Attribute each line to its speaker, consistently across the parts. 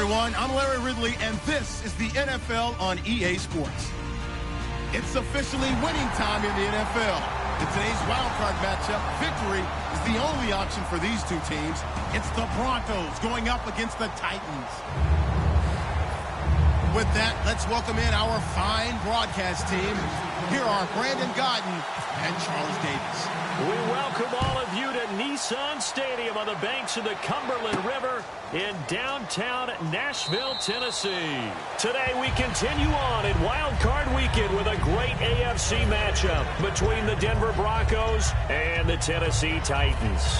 Speaker 1: everyone. I'm Larry Ridley, and this is the NFL on EA Sports. It's officially winning time in the NFL. In today's wildcard matchup, victory is the only option for these two teams. It's the Broncos going up against the Titans. With that, let's welcome in our fine broadcast team. Here are Brandon Godden and Charles Davis.
Speaker 2: We welcome all of you to Nissan Stadium on the banks of the Cumberland River in downtown Nashville, Tennessee. Today we continue on in Wild Card Weekend with a great AFC matchup between the Denver Broncos and the Tennessee Titans.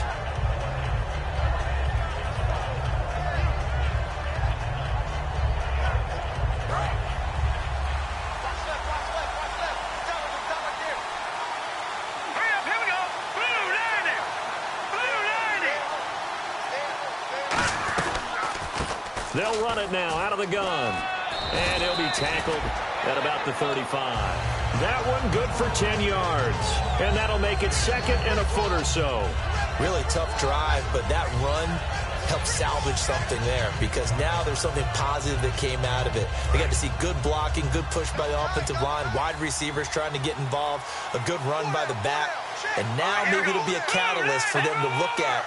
Speaker 2: They'll run it now out of the gun. And he'll be tackled at about the 35. That one good for 10 yards. And that'll make it second and a foot or so.
Speaker 3: Really tough drive, but that run helped salvage something there because now there's something positive that came out of it. They got to see good blocking, good push by the offensive line, wide receivers trying to get involved, a good run by the back. And now maybe it'll be a catalyst for them to look at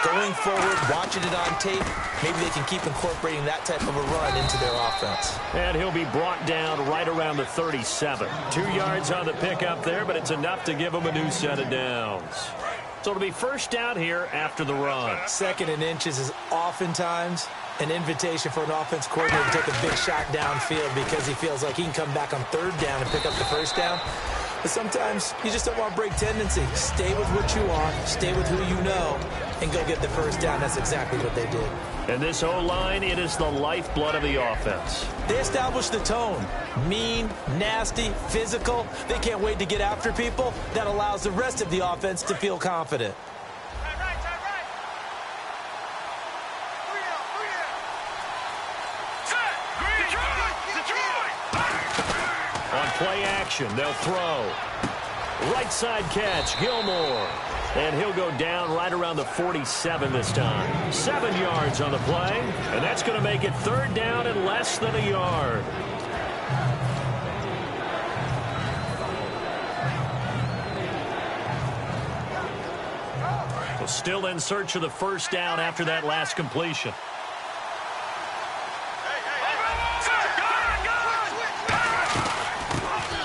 Speaker 3: going forward, watching it on tape. Maybe they can keep incorporating that type of a run into their offense.
Speaker 2: And he'll be brought down right around the 37. 2 yards on the pickup there, but it's enough to give them a new set of downs. So it'll be first down here after the run.
Speaker 3: Second and inches is oftentimes an invitation for an offense coordinator to take a big shot downfield because he feels like he can come back on third down and pick up the first down. But sometimes you just don't want to break tendency. Stay with what you are, stay with who you know, and go get the first down. That's exactly what they did.
Speaker 2: And this O-line, it is the lifeblood of the offense.
Speaker 3: They established the tone. Mean, nasty, physical. They can't wait to get after people. That allows the rest of the offense to feel confident.
Speaker 2: On play action, they'll throw. Right side catch, Gilmore. And he'll go down right around the 47 this time. 7 yards on the play. And that's going to make it third down and less than a yard. Well, still in search of the first down after that last completion.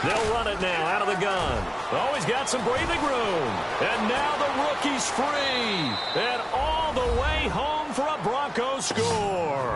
Speaker 2: They'll run it now out of the gun. Oh, he's got some breathing room. And now the rookie's free. And all the way home for a Broncos score.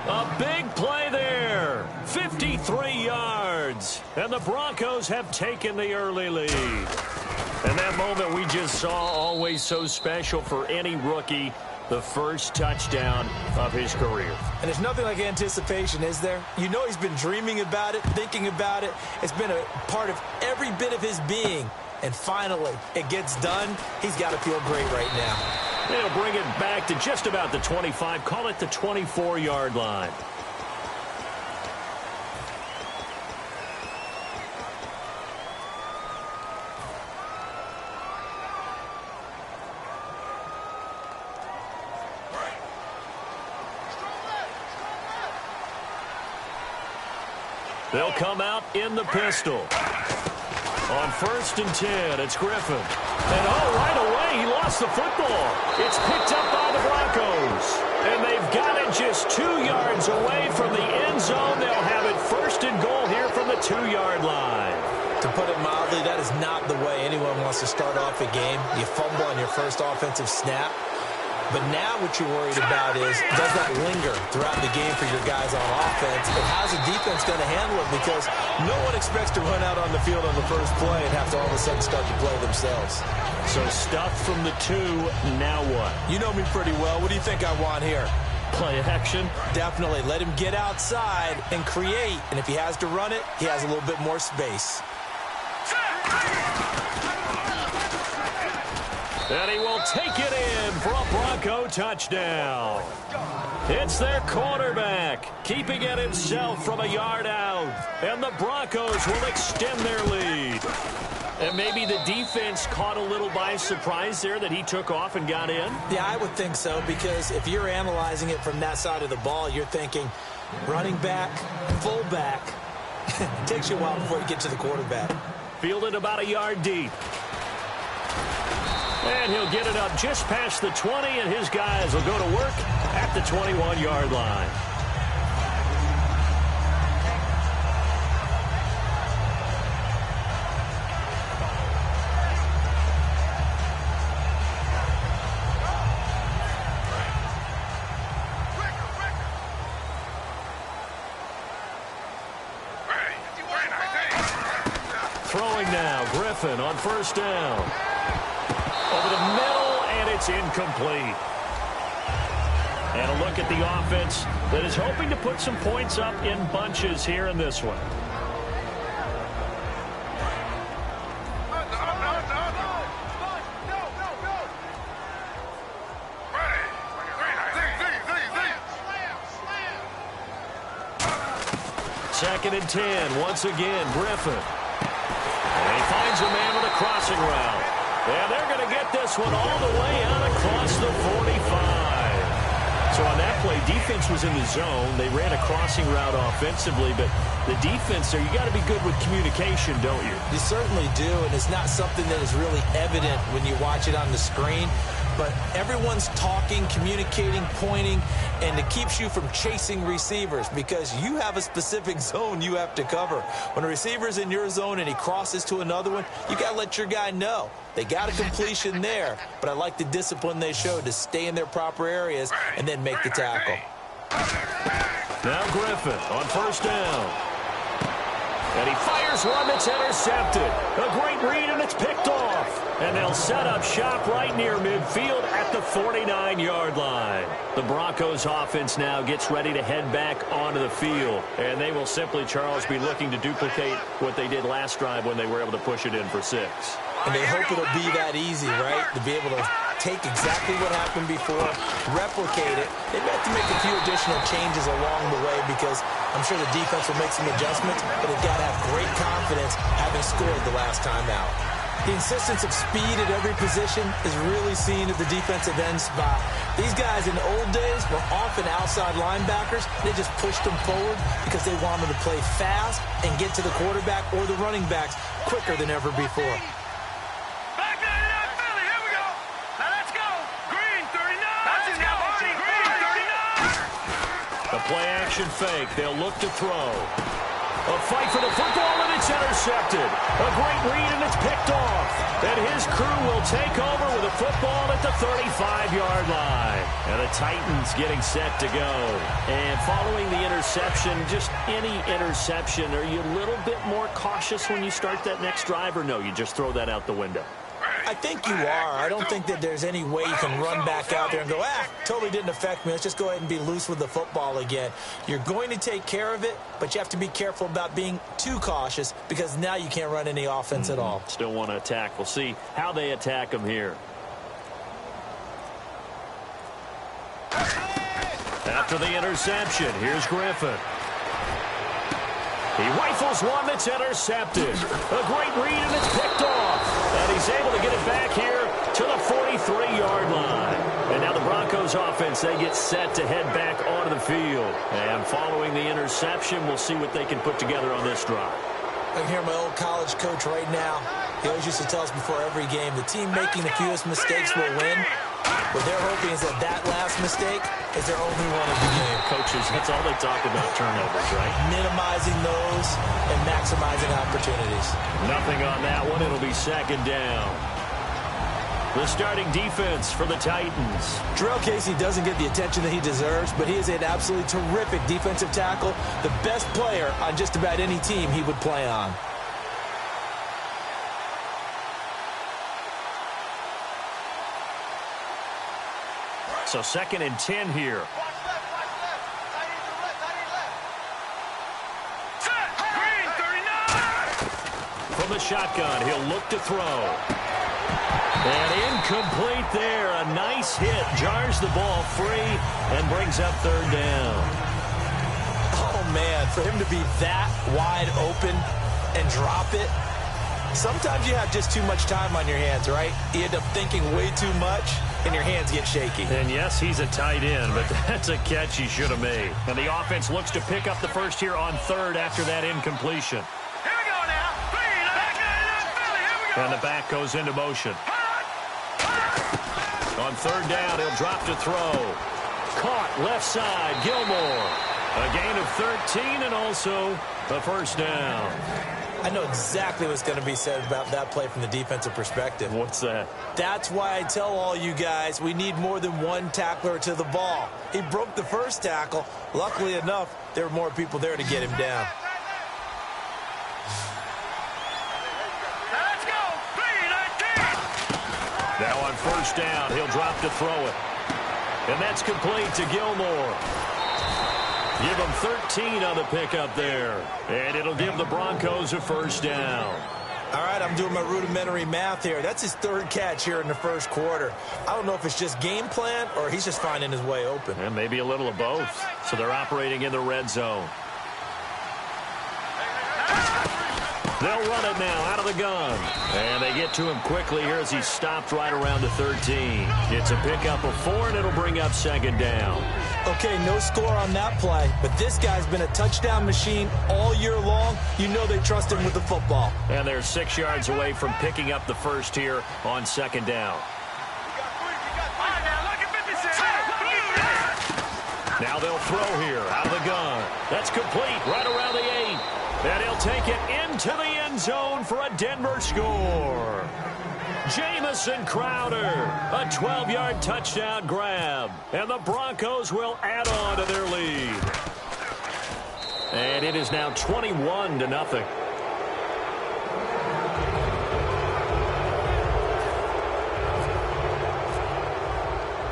Speaker 2: A big play there. 53 yards. And the Broncos have taken the early lead. And that moment we just saw, always so special for any rookie. The first touchdown of his career.
Speaker 3: And there's nothing like anticipation, is there? You know he's been dreaming about it, thinking about it. It's been a part of every bit of his being. And finally, it gets done. He's got to feel great right now.
Speaker 2: They'll bring it back to just about the 25. Call it the 24-yard line. They'll come out in the pistol. On 1st and 10, it's Griffin. And right away, he lost the football. It's picked up by the Broncos. And they've got it just 2 yards away from the end zone. They'll have it 1st and goal here from the 2-yard line.
Speaker 3: To put it mildly, that is not the way anyone wants to start off a game. You fumble on your first offensive snap. But now what you're worried about is, does that linger throughout the game for your guys on offense? And how's the defense going to handle it? Because no one expects to run out on the field on the first play and have to all of a sudden start to play themselves.
Speaker 2: So stuff from the 2, now what?
Speaker 3: You know me pretty well. What do you think I want here?
Speaker 2: Play action? Definitely.
Speaker 3: Let him get outside and create. And if he has to run it, he has a little bit more space.
Speaker 2: And he will take it in for a Bronco touchdown. It's their quarterback, keeping it himself from a yard out. And the Broncos will extend their lead. And maybe the defense caught a little by surprise there that he took off and got in?
Speaker 3: Yeah, I would think so, because if you're analyzing it from that side of the ball, you're thinking running back, fullback. It takes you a while before you get to the quarterback.
Speaker 2: Fielded about a yard deep. And he'll get it up just past the 20, and his guys will go to work at the 21-yard line. Throwing now, Griffin on first down. Over the middle, and it's incomplete. And a look at the offense that is hoping to put some points up in bunches here in this one. Second and 10, once again, Griffin. And he finds a man with a crossing route. And they're going to get this one all the way out across the 45. So on that play, defense was in the zone. They ran a crossing route offensively, but the defense there, you got to be good with communication, don't you?
Speaker 3: You certainly do, and it's not something that is really evident when you watch it on the screen. But everyone's talking, communicating, pointing, and it keeps you from chasing receivers because you have a specific zone you have to cover. When a receiver's in your zone and he crosses to another one, you got to let your guy know. They got a completion there, but I like the discipline they showed to stay in their proper areas and then make the tackle.
Speaker 2: Now Griffin on first down. And he fires one that's intercepted. A great read, and it's picked off. And they'll set up shop right near midfield at the 49-yard line. The Broncos offense now gets ready to head back onto the field. And they will simply, Charles, be looking to duplicate what they did last drive when they were able to push it in for 6.
Speaker 3: And they hope it'll be that easy, right? To be able to take exactly what happened before, replicate it. They have to make a few additional changes along the way because I'm sure the defense will make some adjustments, but they've got to have great confidence having scored the last time out. The insistence of speed at every position is really seen at the defensive end spot. These guys in the old days were often outside linebackers. They just pushed them forward because they wanted to play fast and get to the quarterback or the running backs quicker than ever before.
Speaker 2: The play-action fake. They'll look to throw. A fight for the football, and it's intercepted. A great read, and it's picked off. And his crew will take over with the football at the 35-yard line. And the Titans getting set to go. And following the interception, just any interception, are you a little bit more cautious when you start that next drive, or no, you just throw that out the window?
Speaker 3: I think you are. I don't think that there's any way you can run back out there and go, totally didn't affect me. Let's just go ahead and be loose with the football again. You're going to take care of it, but you have to be careful about being too cautious because now you can't run any offense at all.
Speaker 2: Still want to attack. We'll see how they attack them here. After the interception, here's Griffin. He rifles one that's intercepted. A great read, and it's picked off. And he's able to get it back here to the 43-yard line. And now the Broncos offense, they get set to head back onto the field. And following the interception, we'll see what they can put together on this drive.
Speaker 3: I can hear my old college coach right now. He always used to tell us before every game, the team making the fewest mistakes will win. What they're hoping is that last mistake is their only one of the game.
Speaker 2: Coaches, that's all they talk about, turnovers, right?
Speaker 3: Minimizing those and maximizing opportunities.
Speaker 2: Nothing on that one. It'll be second down. The starting defense for the Titans.
Speaker 3: Jarrell Casey doesn't get the attention that he deserves, but he is an absolutely terrific defensive tackle, the best player on just about any team he would play on.
Speaker 2: So second and 10 here. From the shotgun, he'll look to throw. And incomplete there. A nice hit. Jars the ball free and brings up third down.
Speaker 3: Oh, man, for him to be that wide open and drop it, Sometimes you have just too much time on your hands, right? You end up thinking way too much, and your hands get shaky.
Speaker 2: And yes, he's a tight end, but that's a catch he should have made. And the offense looks to pick up the first here on third after that incompletion.
Speaker 4: Here we go now. Here we go.
Speaker 2: And the back goes into motion. On third down, he'll drop to throw. Caught left side, Gilmore. A gain of 13 and also a first down.
Speaker 3: I know exactly what's going to be said about that play from the defensive perspective.
Speaker 2: What's that?
Speaker 3: That's why I tell all you guys we need more than one tackler to the ball. He broke the first tackle. Luckily enough, there were more people there to get him down.
Speaker 4: Let's go. 3-19.
Speaker 2: Now on first down, he'll drop to throw it. And that's complete to Gilmore. Give him 13 on the pickup there. And it'll give the Broncos a first down.
Speaker 3: All right, I'm doing my rudimentary math here. That's his third catch here in the first quarter. I don't know if it's just game plan or he's just finding his way open.
Speaker 2: And maybe a little of both. So they're operating in the red zone. They'll run it now out of the gun. And they get to him quickly here as he's stopped right around the 13. It's a pickup of 4, and it'll bring up second down.
Speaker 3: Okay, no score on that play, but this guy's been a touchdown machine all year long. You know they trust him with the football.
Speaker 2: And they're 6 yards away from picking up the first here on second down. Now they'll throw here out of the gun. That's complete right around the 8. And he'll take it into the end zone for a Denver score. Jamison Crowder, a 12-yard touchdown grab. And the Broncos will add on to their lead. And it is now 21-0.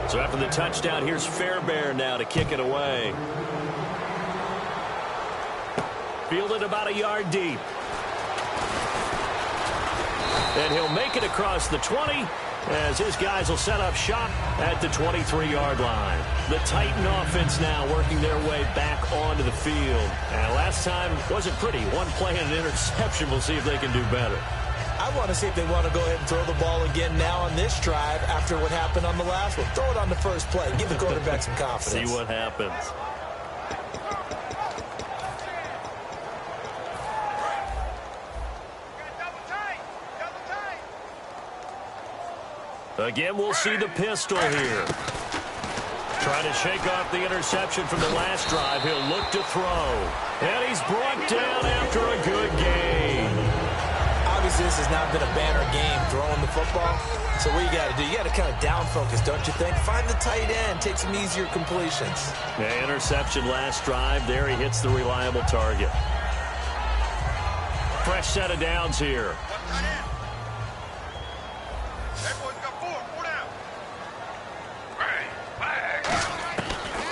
Speaker 2: So after the touchdown, here's Fairbairn now to kick it away. Fielded about a yard deep. And he'll make it across the 20 as his guys will set up shop at the 23-yard line. The Titan offense now working their way back onto the field. And last time wasn't pretty. One play and an interception. We'll see if they can do better.
Speaker 3: I want to see if they want to go ahead and throw the ball again now on this drive after what happened on the last one. Throw it on the first play. Give the quarterback some confidence.
Speaker 2: See what happens. Again, we'll see the pistol here. Trying to shake off the interception from the last drive. He'll look to throw. And he's brought down after a good game.
Speaker 3: Obviously, this has not been a banner game throwing the football. So what you got to do, you got to kind of down focus, don't you think? Find the tight end. Take some easier completions.
Speaker 2: Yeah, interception last drive. There he hits the reliable target. Fresh set of downs here.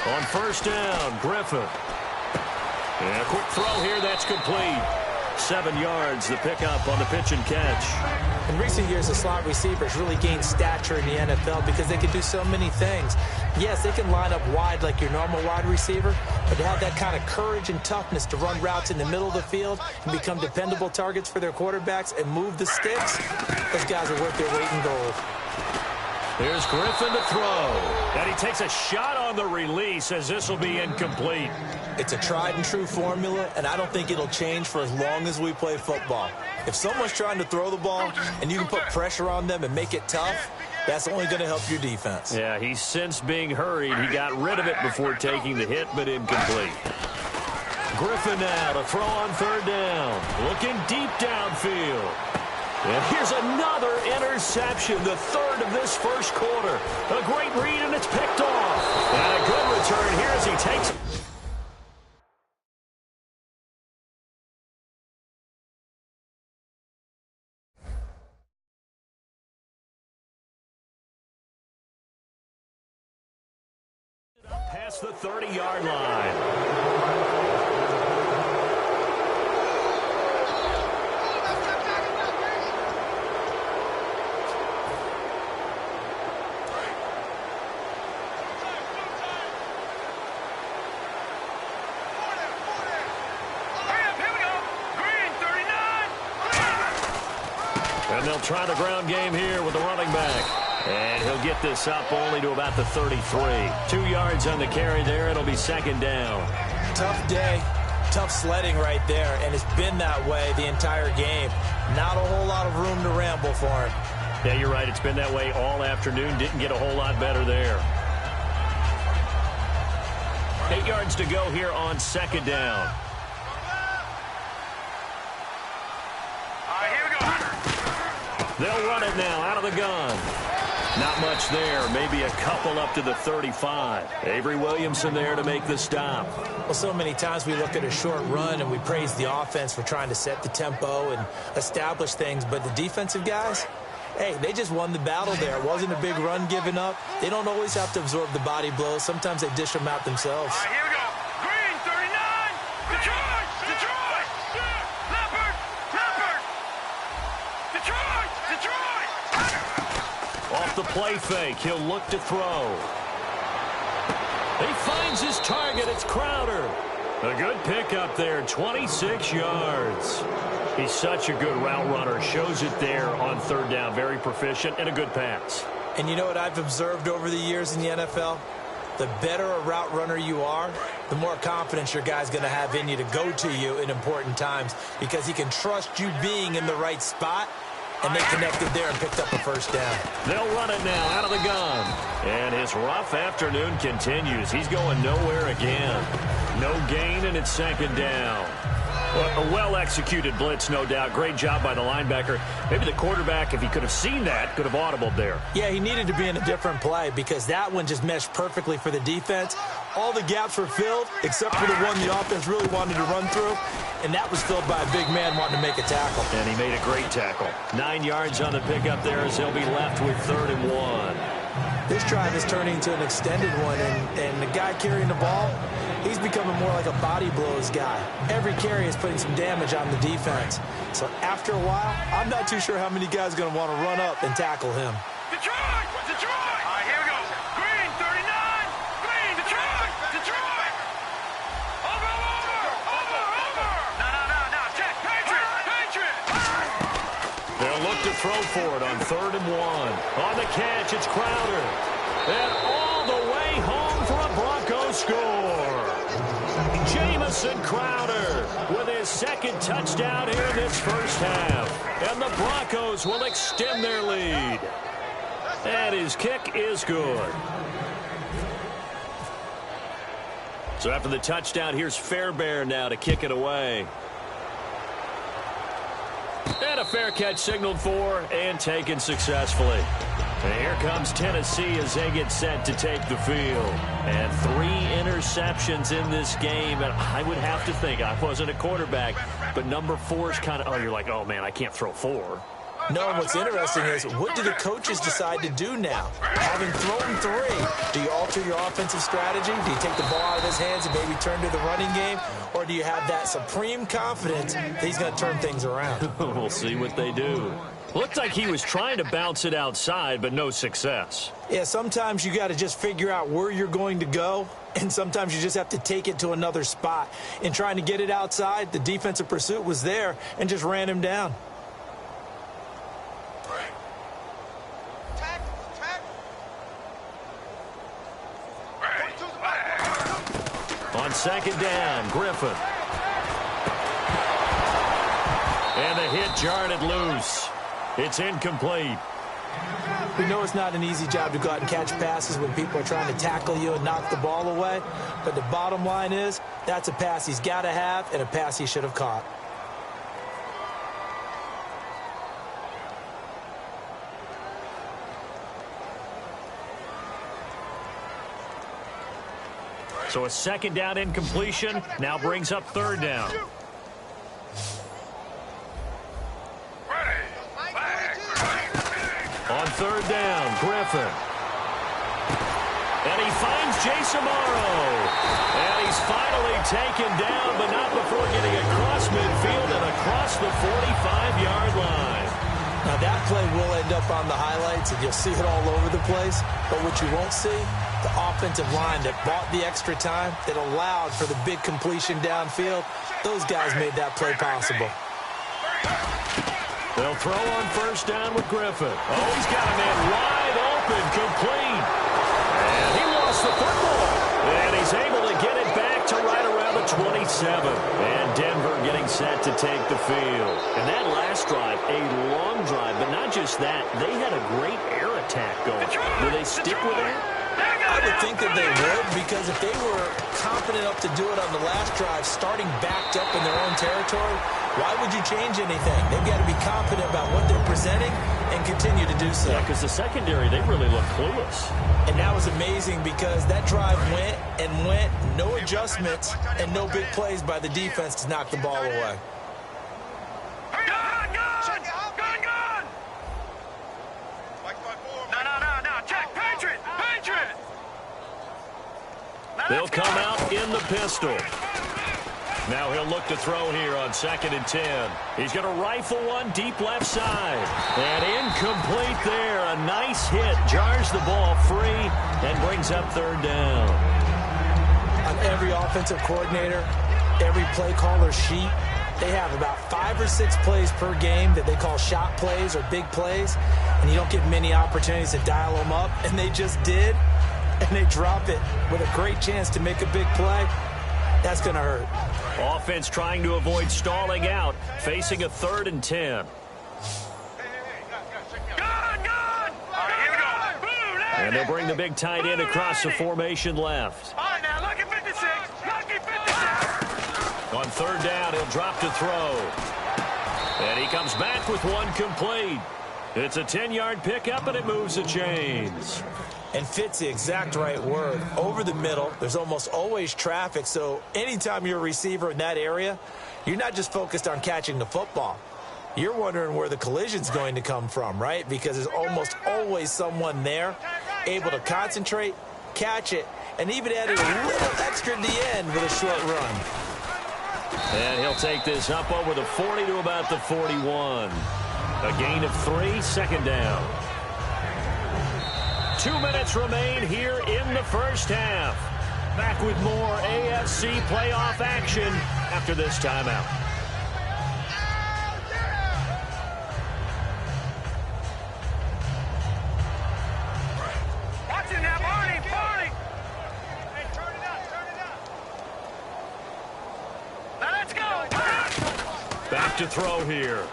Speaker 2: On first down, Griffin. And a quick throw here, that's complete. 7 yards, the pickup on the pitch and catch.
Speaker 3: In recent years, the slot receivers really gained stature in the NFL because they can do so many things. Yes, they can line up wide like your normal wide receiver, but to have that kind of courage and toughness to run routes in the middle of the field and become dependable targets for their quarterbacks and move the sticks, those guys are worth their weight in gold.
Speaker 2: Here's Griffin to throw. And he takes a shot on the release as this will be incomplete.
Speaker 3: It's a tried and true formula, and I don't think it'll change for as long as we play football. If someone's trying to throw the ball and you can put pressure on them and make it tough, that's only going to help your defense.
Speaker 2: Yeah, he's since being hurried. He got rid of it before taking the hit, but incomplete. Griffin now to throw on third down. Looking deep downfield. And here's another interception, the third of this first quarter. A great read, and it's picked off. And a good return here as he takes it. Past the 30-yard line. And they'll try the ground game here with the running back. And he'll get this up only to about the 33. 2 yards on the carry there. It'll be second down.
Speaker 3: Tough day. Tough sledding right there, and it's been that way the entire game. Not a whole lot of room to ramble for him.
Speaker 2: Yeah, you're right. It's been that way all afternoon. Didn't get a whole lot better there. 8 yards to go here on second down.
Speaker 4: Here we go.
Speaker 2: They'll run it now out of the gun. Not much there. Maybe a couple up to the 35. Avery Williamson there to make the stop.
Speaker 3: Well, so many times we look at a short run and we praise the offense for trying to set the tempo and establish things. But the defensive guys, hey, they just won the battle there. It wasn't a big run given up. They don't always have to absorb the body blows. Sometimes they dish them out themselves.
Speaker 4: Here we go. Green, 39. Detroit. Detroit. Leopard. Leopard. Detroit. Detroit.
Speaker 2: Off the play fake, he'll look to throw. He finds his target. It's Crowder. A good pickup there, 26 yards. He's such a good route runner. Shows it there on third down. Very proficient and a good pass.
Speaker 3: And you know what I've observed over the years in the NFL? The better a route runner you are, the more confidence your guy's going to have in you to go to you in important times because he can trust you being in the right spot. And they connected there and picked up a first down.
Speaker 2: They'll run it now out of the gun. And his rough afternoon continues. He's going nowhere again. No gain, and it's second down. A well-executed blitz, no doubt. Great job by the linebacker. Maybe the quarterback, if he could have seen that, could have audibled there.
Speaker 3: Yeah, he needed to be in a different play because that one just meshed perfectly for the defense. All the gaps were filled except for the one the offense really wanted to run through, and that was filled by a big man wanting to make a tackle.
Speaker 2: And he made a great tackle. 9 yards on the pickup there as he'll be left with 3rd and 1.
Speaker 3: This drive is turning into an extended one, and the guy carrying the ball, he's becoming more like a body blows guy. Every carry is putting some damage on the defense. So after a while, I'm not too sure how many guys are going to want to run up and tackle him.
Speaker 4: Detroit! Detroit! Here we go. Green, 39. Green, Detroit! Detroit! Over, over, over, over! No. Check. Patriot! Patriot!
Speaker 2: They'll look to throw for it on 3rd and 1. On the catch, it's Crowder. And all the way home for a Broncos score. Jamison Crowder with his second touchdown here in this first half. And the Broncos will extend their lead. And his kick is good. So after the touchdown, here's Fairbairn now to kick it away. And a fair catch signaled for and taken successfully. And here comes Tennessee as they get set to take the field. And 3 interceptions in this game. And I would have to think, I wasn't a quarterback, but number 4 is kind of, you're like, oh, man, I can't throw 4.
Speaker 3: No, what's interesting is, what do the coaches decide to do now? Having thrown 3, do you alter your offensive strategy? Do you take the ball out of his hands and maybe turn to the running game? Or do you have that supreme confidence that he's going to turn things around?
Speaker 2: We'll see what they do. Looked like he was trying to bounce it outside, but no success.
Speaker 3: Yeah, sometimes you got to just figure out where you're going to go, and sometimes you just have to take it to another spot. In trying to get it outside, the defensive pursuit was there and just ran him down.
Speaker 2: On second down, Griffin. And the hit jarred it loose. It's incomplete.
Speaker 3: We know it's not an easy job to go out and catch passes when people are trying to tackle you and knock the ball away. But the bottom line is, that's a pass he's got to have and a pass he should have caught.
Speaker 2: So a second down incompletion now brings up 3rd down. On 3rd down, Griffin. And he finds Jason Morrow. And he's finally taken down, but not before getting across midfield and across the 45-yard line.
Speaker 3: Now that play will end up on the highlights, and you'll see it all over the place. But what you won't see, the offensive line that bought the extra time, that allowed for the big completion downfield, those guys made that play possible.
Speaker 2: They'll throw on first down with Griffin. Oh, he's got a man wide open, complete. And he lost the football. And he's able to get it back to right around the 27. And Denver getting set to take the field. And that last drive, a long drive, but not just that. They had a great air attack going. Do they stick with it?
Speaker 3: I would think that they would, because if they were confident enough to do it on the last drive, starting backed up in their own territory, why would you change anything? They've got to be confident about what they're presenting and continue to do so.
Speaker 2: Yeah, because the secondary, they really look clueless.
Speaker 3: And that was amazing because that drive went and went, no adjustments, and no big plays by the defense to knock the ball away.
Speaker 2: They'll come out in the pistol. Now he'll look to throw here on 2nd and 10. He's going to rifle one deep left side. And incomplete there. A nice hit. Jars the ball free and brings up 3rd down.
Speaker 3: On every offensive coordinator, every play caller sheet, they have about 5 or 6 plays per game that they call shot plays or big plays. And you don't get many opportunities to dial them up. And they just did. And they drop it with a great chance to make a big play. That's going to hurt.
Speaker 2: Offense trying to avoid stalling out, facing a 3rd and 10. And they'll bring the big tight end across the formation left.
Speaker 4: All right, now, lucky 56. Lucky 56.
Speaker 2: On 3rd down, he'll drop to throw. And he comes back with one complete. It's a 10-yard pickup, and it moves the chains.
Speaker 3: And fits the exact right word. Over the middle, there's almost always traffic, so anytime you're a receiver in that area, you're not just focused on catching the football. You're wondering where the collision's going to come from, right? Because there's almost always someone there able to concentrate, catch it, and even added a little extra at the end with a short run.
Speaker 2: And he'll take this up over the 40 to about the 41. A gain of 3, 2nd down. 2 minutes remain here in the first half. Back with more AFC playoff action after this timeout.
Speaker 4: Watch it now, Barney. Hey, turn it up. Now let's go.
Speaker 2: Back to throw here.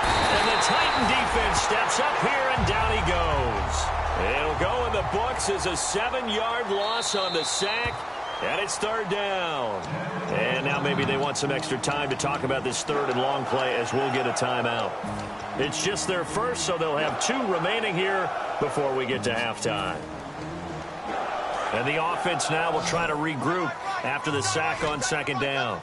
Speaker 2: And the Titan defense steps up here, and down he goes. It'll go in the books as a 7-yard loss on the sack, and it's 3rd down. And now maybe they want some extra time to talk about this 3rd and long play as we'll get a timeout. It's just their first, so they'll have 2 remaining here before we get to halftime. And the offense now will try to regroup after the sack on 2nd down.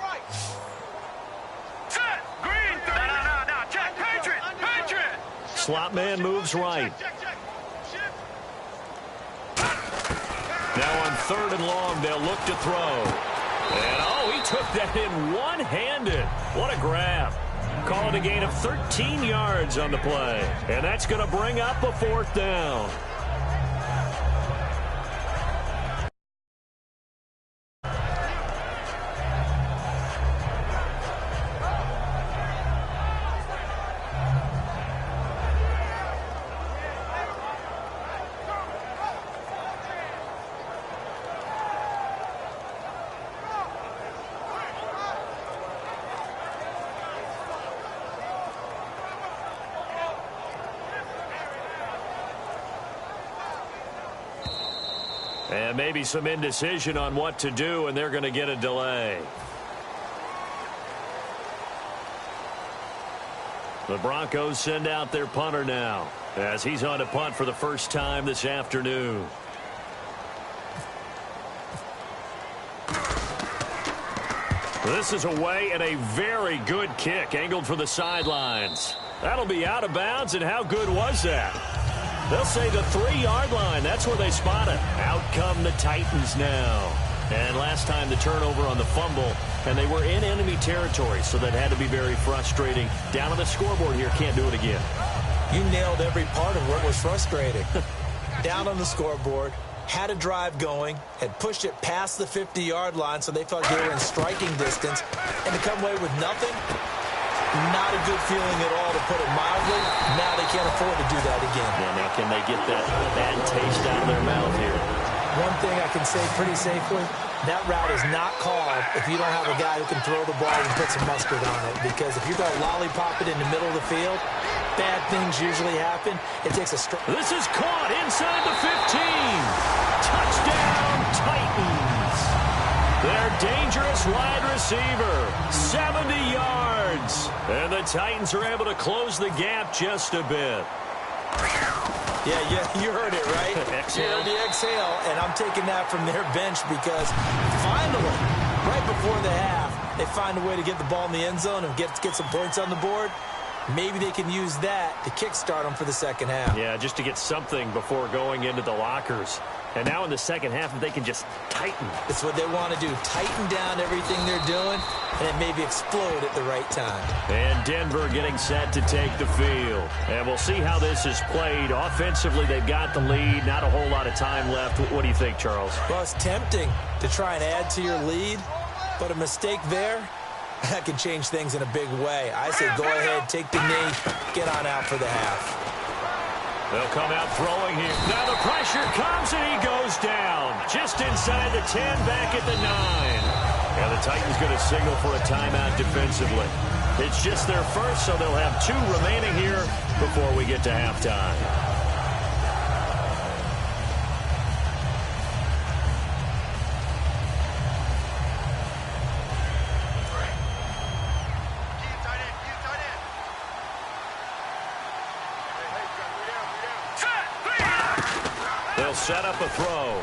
Speaker 4: Set. Green. No. Check. Patriot.
Speaker 2: Slot man moves right. Now on 3rd and long, they'll look to throw. And, oh, he took that in one-handed. What a grab. Call it a gain of 13 yards on the play. And that's going to bring up a 4th down. And maybe some indecision on what to do, and they're going to get a delay. The Broncos send out their punter now, as he's on to punt for the first time this afternoon. This is away, and a very good kick angled for the sidelines. That'll be out of bounds, and how good was that? They'll say the 3-yard line. That's where they spot it. Out come the Titans now. And last time the turnover on the fumble, and they were in enemy territory, so that had to be very frustrating. Down on the scoreboard here, can't do it again.
Speaker 3: You nailed every part of what was frustrating. Down on the scoreboard, had a drive going, had pushed it past the 50-yard line, so they felt they were in striking distance, and to come away with nothing, Not a good feeling at all, to put it mildly. Now they can't afford to do that again.
Speaker 2: Yeah, now can they get that bad taste out of their mouth here?
Speaker 3: One thing I can say pretty safely, that route is not called if you don't have a guy who can throw the ball and put some mustard on it. Because if you're going to lollipop it in the middle of the field, bad things usually happen. It takes a strong...
Speaker 2: This is caught inside the 15. Touchdown, Titans. Their dangerous wide receiver, 70 yards. And the Titans are able to close the gap just a bit.
Speaker 3: Yeah, you heard it, right?
Speaker 2: Exhale.
Speaker 3: You heard the exhale, and I'm taking that from their bench because finally, right before the half, they find a way to get the ball in the end zone and get some points on the board. Maybe they can use that to kickstart them for the second half.
Speaker 2: Yeah, just to get something before going into the lockers. And now in the second half, they can just tighten.
Speaker 3: It's what they want to do. Tighten down everything they're doing, and then maybe explode at the right time.
Speaker 2: And Denver getting set to take the field. And we'll see how this is played. Offensively, they've got the lead. Not a whole lot of time left. What do you think, Charles?
Speaker 3: Well, it's tempting to try and add to your lead, but a mistake there, that can change things in a big way. I say go ahead, take the knee, get on out for the half.
Speaker 2: They'll come out throwing here. Now the pressure comes and he goes down. Just inside the 10, back at the 9. And the Titans going to signal for a timeout defensively. It's just their first, so they'll have 2 remaining here before we get to halftime. Set up a throw.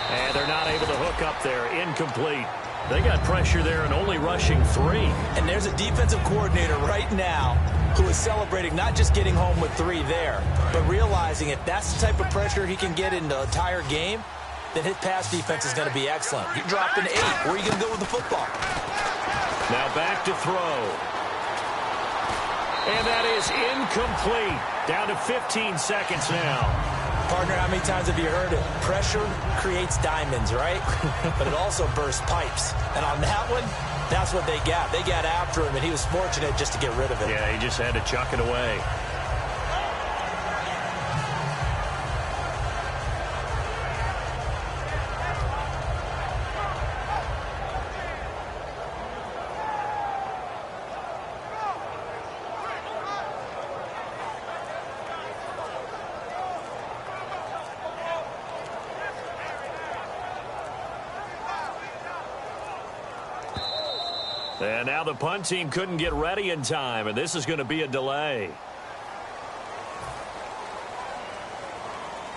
Speaker 2: And they're not able to hook up there. Incomplete. They got pressure there and only rushing 3.
Speaker 3: And there's a defensive coordinator right now who is celebrating not just getting home with 3 there, but realizing if that's the type of pressure he can get in the entire game, then his pass defense is going to be excellent. You dropped an 8. Where are you going to go with the football?
Speaker 2: Now back to throw. And that is incomplete. Down to 15 seconds now.
Speaker 3: Partner, how many times have you heard it? Pressure creates diamonds, right? But it also bursts pipes. And on that one, that's what they got. They got after him, and he was fortunate just to get rid of it.
Speaker 2: Yeah, he just had to chuck it away. And now the punt team couldn't get ready in time, and this is going to be a delay.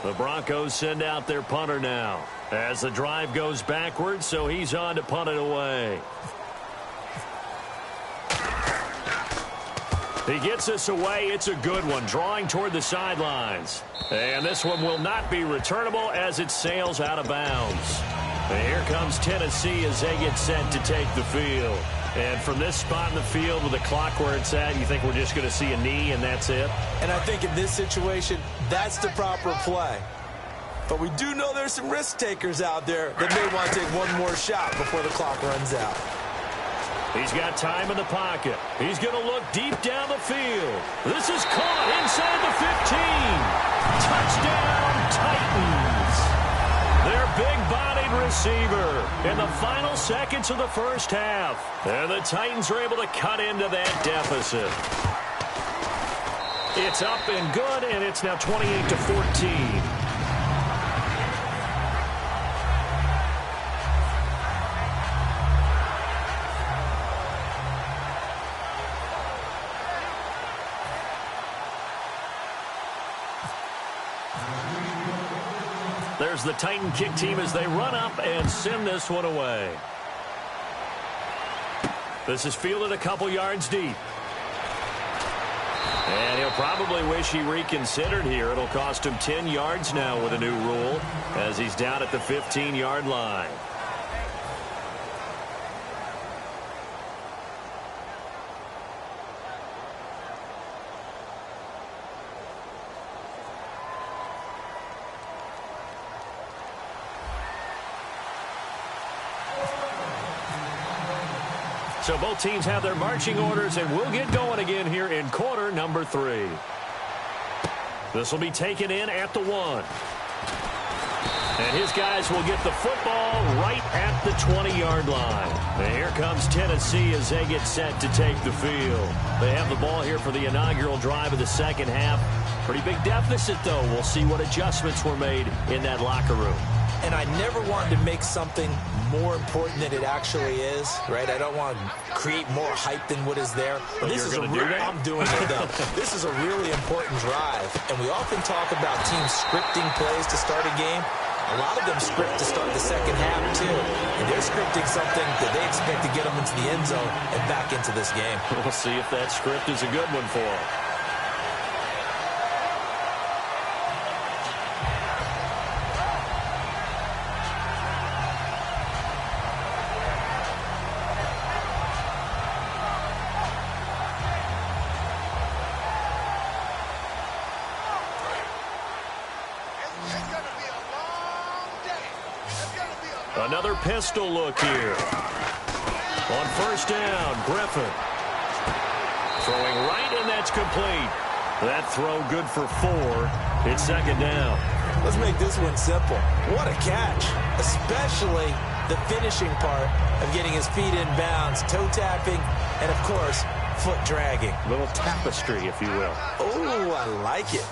Speaker 2: The Broncos send out their punter now as the drive goes backwards, so he's on to punt it away. He gets this away. It's a good one, drawing toward the sidelines. And this one will not be returnable as it sails out of bounds. And here comes Tennessee as they get set to take the field. And from this spot in the field with the clock where it's at, you think we're just going to see a knee and that's it?
Speaker 3: And I think in this situation, that's the proper play. But we do know there's some risk takers out there that may want to take one more shot before the clock runs out.
Speaker 2: He's got time in the pocket. He's going to look deep down the field. This is caught inside the 15. Touchdown, Titans. Their big-bodied receiver in the final seconds of the first half. And the Titans are able to cut into that deficit. It's up and good, and it's now 28-14. There's the Titan kick team as they run up and send this one away. This is fielded a couple yards deep. And he'll probably wish he reconsidered here. It'll cost him 10 yards now with a new rule as he's down at the 15-yard line. So both teams have their marching orders, and we'll get going again here in quarter number 3. This will be taken in at the 1. And his guys will get the football right at the 20-yard line. And here comes Tennessee as they get set to take the field. They have the ball here for the inaugural drive of the second half. Pretty big deficit, though. We'll see what adjustments were made in that locker room.
Speaker 3: And I never wanted to make something more important than it actually is, right? I don't want to create more hype than what is there. But this is I'm doing it, though. This is a really important drive. And we often talk about teams scripting plays to start a game. A lot of them script to start the second half, too. And they're scripting something that they expect to get them into the end zone and back into this game.
Speaker 2: We'll see if that script is a good one for them. Another pistol look here. On first down, Griffin. Throwing right, and that's complete. That throw good for 4. It's second down.
Speaker 3: Let's make this one simple. What a catch, especially the finishing part of getting his feet in bounds, toe tapping, and, of course, foot dragging.
Speaker 2: A little tapestry, if you will.
Speaker 3: Oh, I like it.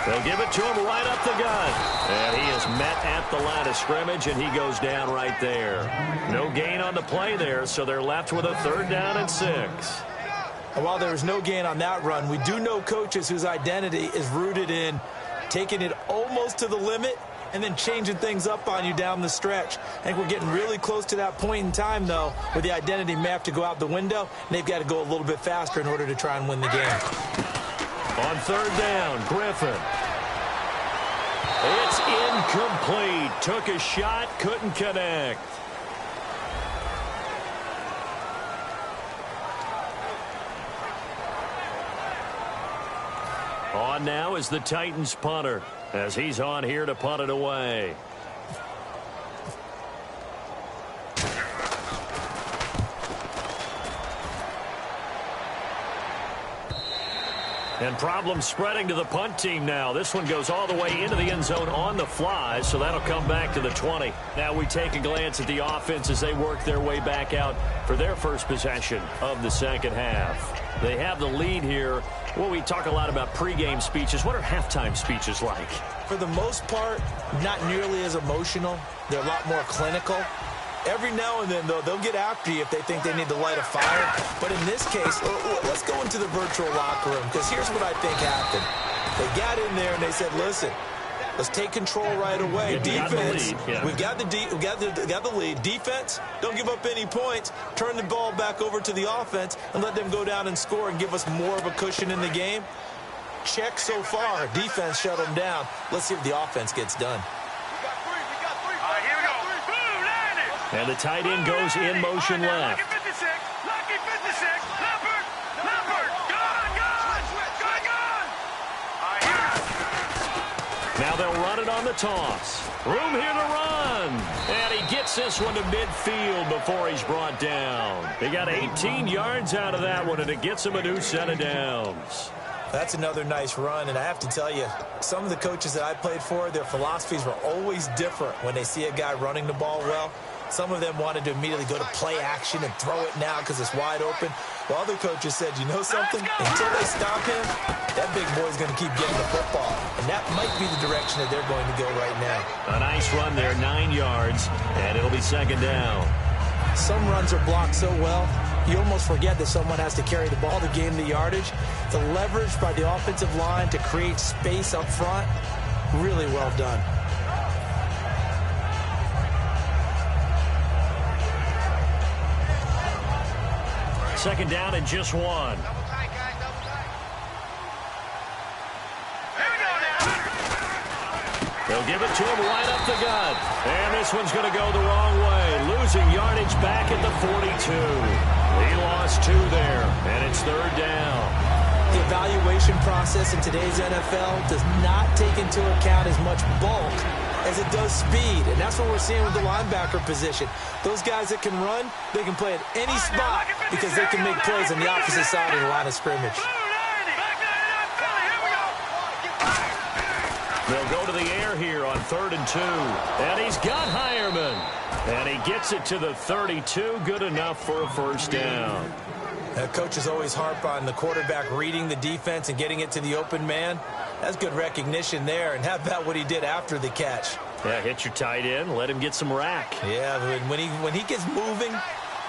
Speaker 2: They'll give it to him right up the gut. And he is met at the line of scrimmage, and he goes down right there. No gain on the play there, so they're left with a 3rd down and 6.
Speaker 3: And while there was no gain on that run, we do know coaches whose identity is rooted in taking it almost to the limit and then changing things up on you down the stretch. I think we're getting really close to that point in time, though, where the identity may have to go out the window, and they've got to go a little bit faster in order to try and win the game.
Speaker 2: On 3rd down, Griffin. It's incomplete. Took a shot, couldn't connect. On now is the Titans punter, as he's on here to punt it away. And problems spreading to the punt team now. This one goes all the way into the end zone on the fly, so that'll come back to the 20. Now we take a glance at the offense as they work their way back out for their first possession of the second half. They have the lead here. Well, we talk a lot about pregame speeches. What are halftime speeches like?
Speaker 3: For the most part, not nearly as emotional. They're a lot more clinical. Every now and then, though, they'll get after you if they think they need to light a fire. But in this case, let's go into the virtual locker room, because here's what I think happened. They got in there and they said, listen, let's take control right away. Defense, we've got the lead. Defense, don't give up any points. Turn the ball back over to the offense and let them go down and score and give us more of a cushion in the game. Check so far. Defense shut them down. Let's see if the offense gets done.
Speaker 2: And the tight end goes in motion left.
Speaker 4: Lucky 56, lucky 56, Leopard, gone.
Speaker 2: Now they'll run it on the toss. Room here to run. And he gets this one to midfield before he's brought down. They got 18 yards out of that one, and it gets him a new set of downs.
Speaker 3: That's another nice run, and I have to tell you, some of the coaches that I played for, their philosophies were always different when they see a guy running the ball well. Some of them wanted to immediately go to play action and throw it now because it's wide open. While other coaches said, you know something? Until they stop him, that big boy's going to keep getting the football. And that might be the direction that they're going to go right now.
Speaker 2: A nice run there, 9 yards, and it'll be second down.
Speaker 3: Some runs are blocked so well, you almost forget that someone has to carry the ball to gain the yardage. The leverage by the offensive line to create space up front, really well done.
Speaker 2: Second down and just 1. They'll give it to him right up the gut. And this one's going to go the wrong way. Losing yardage back at the 42. He lost 2 there, and it's 3rd down.
Speaker 3: The evaluation process in today's NFL does not take into account as much bulk as it does speed, and that's what we're seeing with the linebacker position. Those guys that can run, they can play at any spot because they can make plays on the opposite side of the line of scrimmage.
Speaker 2: They'll go to the air here on 3rd and 2. And he's got Hireman. And he gets it to the 32. Good enough for a first down.
Speaker 3: Coaches always harp on the quarterback reading the defense and getting it to the open man. That's good recognition there. And how about what he did after the catch?
Speaker 2: Yeah, hit your tight end. Let him get some rack.
Speaker 3: Yeah, when he gets moving,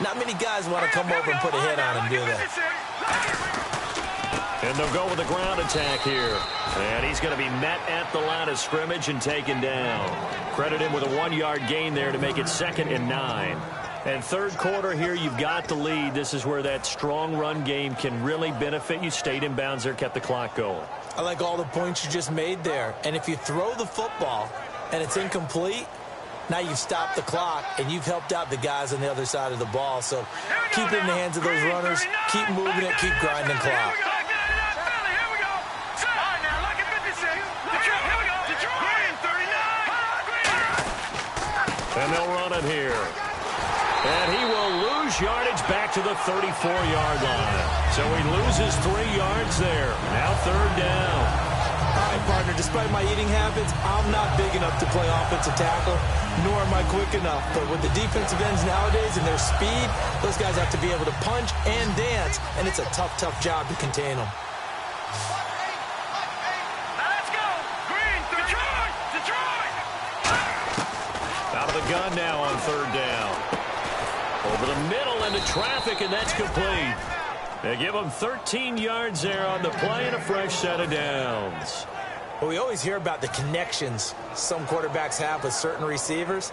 Speaker 3: not many guys want to come over and put a hit on him, do they?
Speaker 2: And they'll go with the ground attack here. And he's going to be met at the line of scrimmage and taken down. Credit him with a 1-yard gain there to make it 2nd and 9. And third quarter here, you've got the lead. This is where that strong run game can really benefit you. Stayed in bounds there, kept the clock going.
Speaker 3: I like all the points you just made there. And if you throw the football and it's incomplete, now you've stopped the clock and you've helped out the guys on the other side of the ball. So keep it in the hands of those runners. Keep moving it. Keep grinding clock.
Speaker 2: And they'll run it here. And he will lose yardage back to the 34-yard line. So he loses 3 yards there. Now 3rd down.
Speaker 3: All right, partner, despite my eating habits, I'm not big enough to play offensive tackle, nor am I quick enough. But with the defensive ends nowadays and their speed, those guys have to be able to punch and dance, and it's a tough, tough job to contain them.
Speaker 2: Out of the gun now on 3rd down. Over the middle into traffic, and that's complete. They give him 13 yards there on the play and a fresh set of downs.
Speaker 3: Well, we always hear about the connections some quarterbacks have with certain receivers.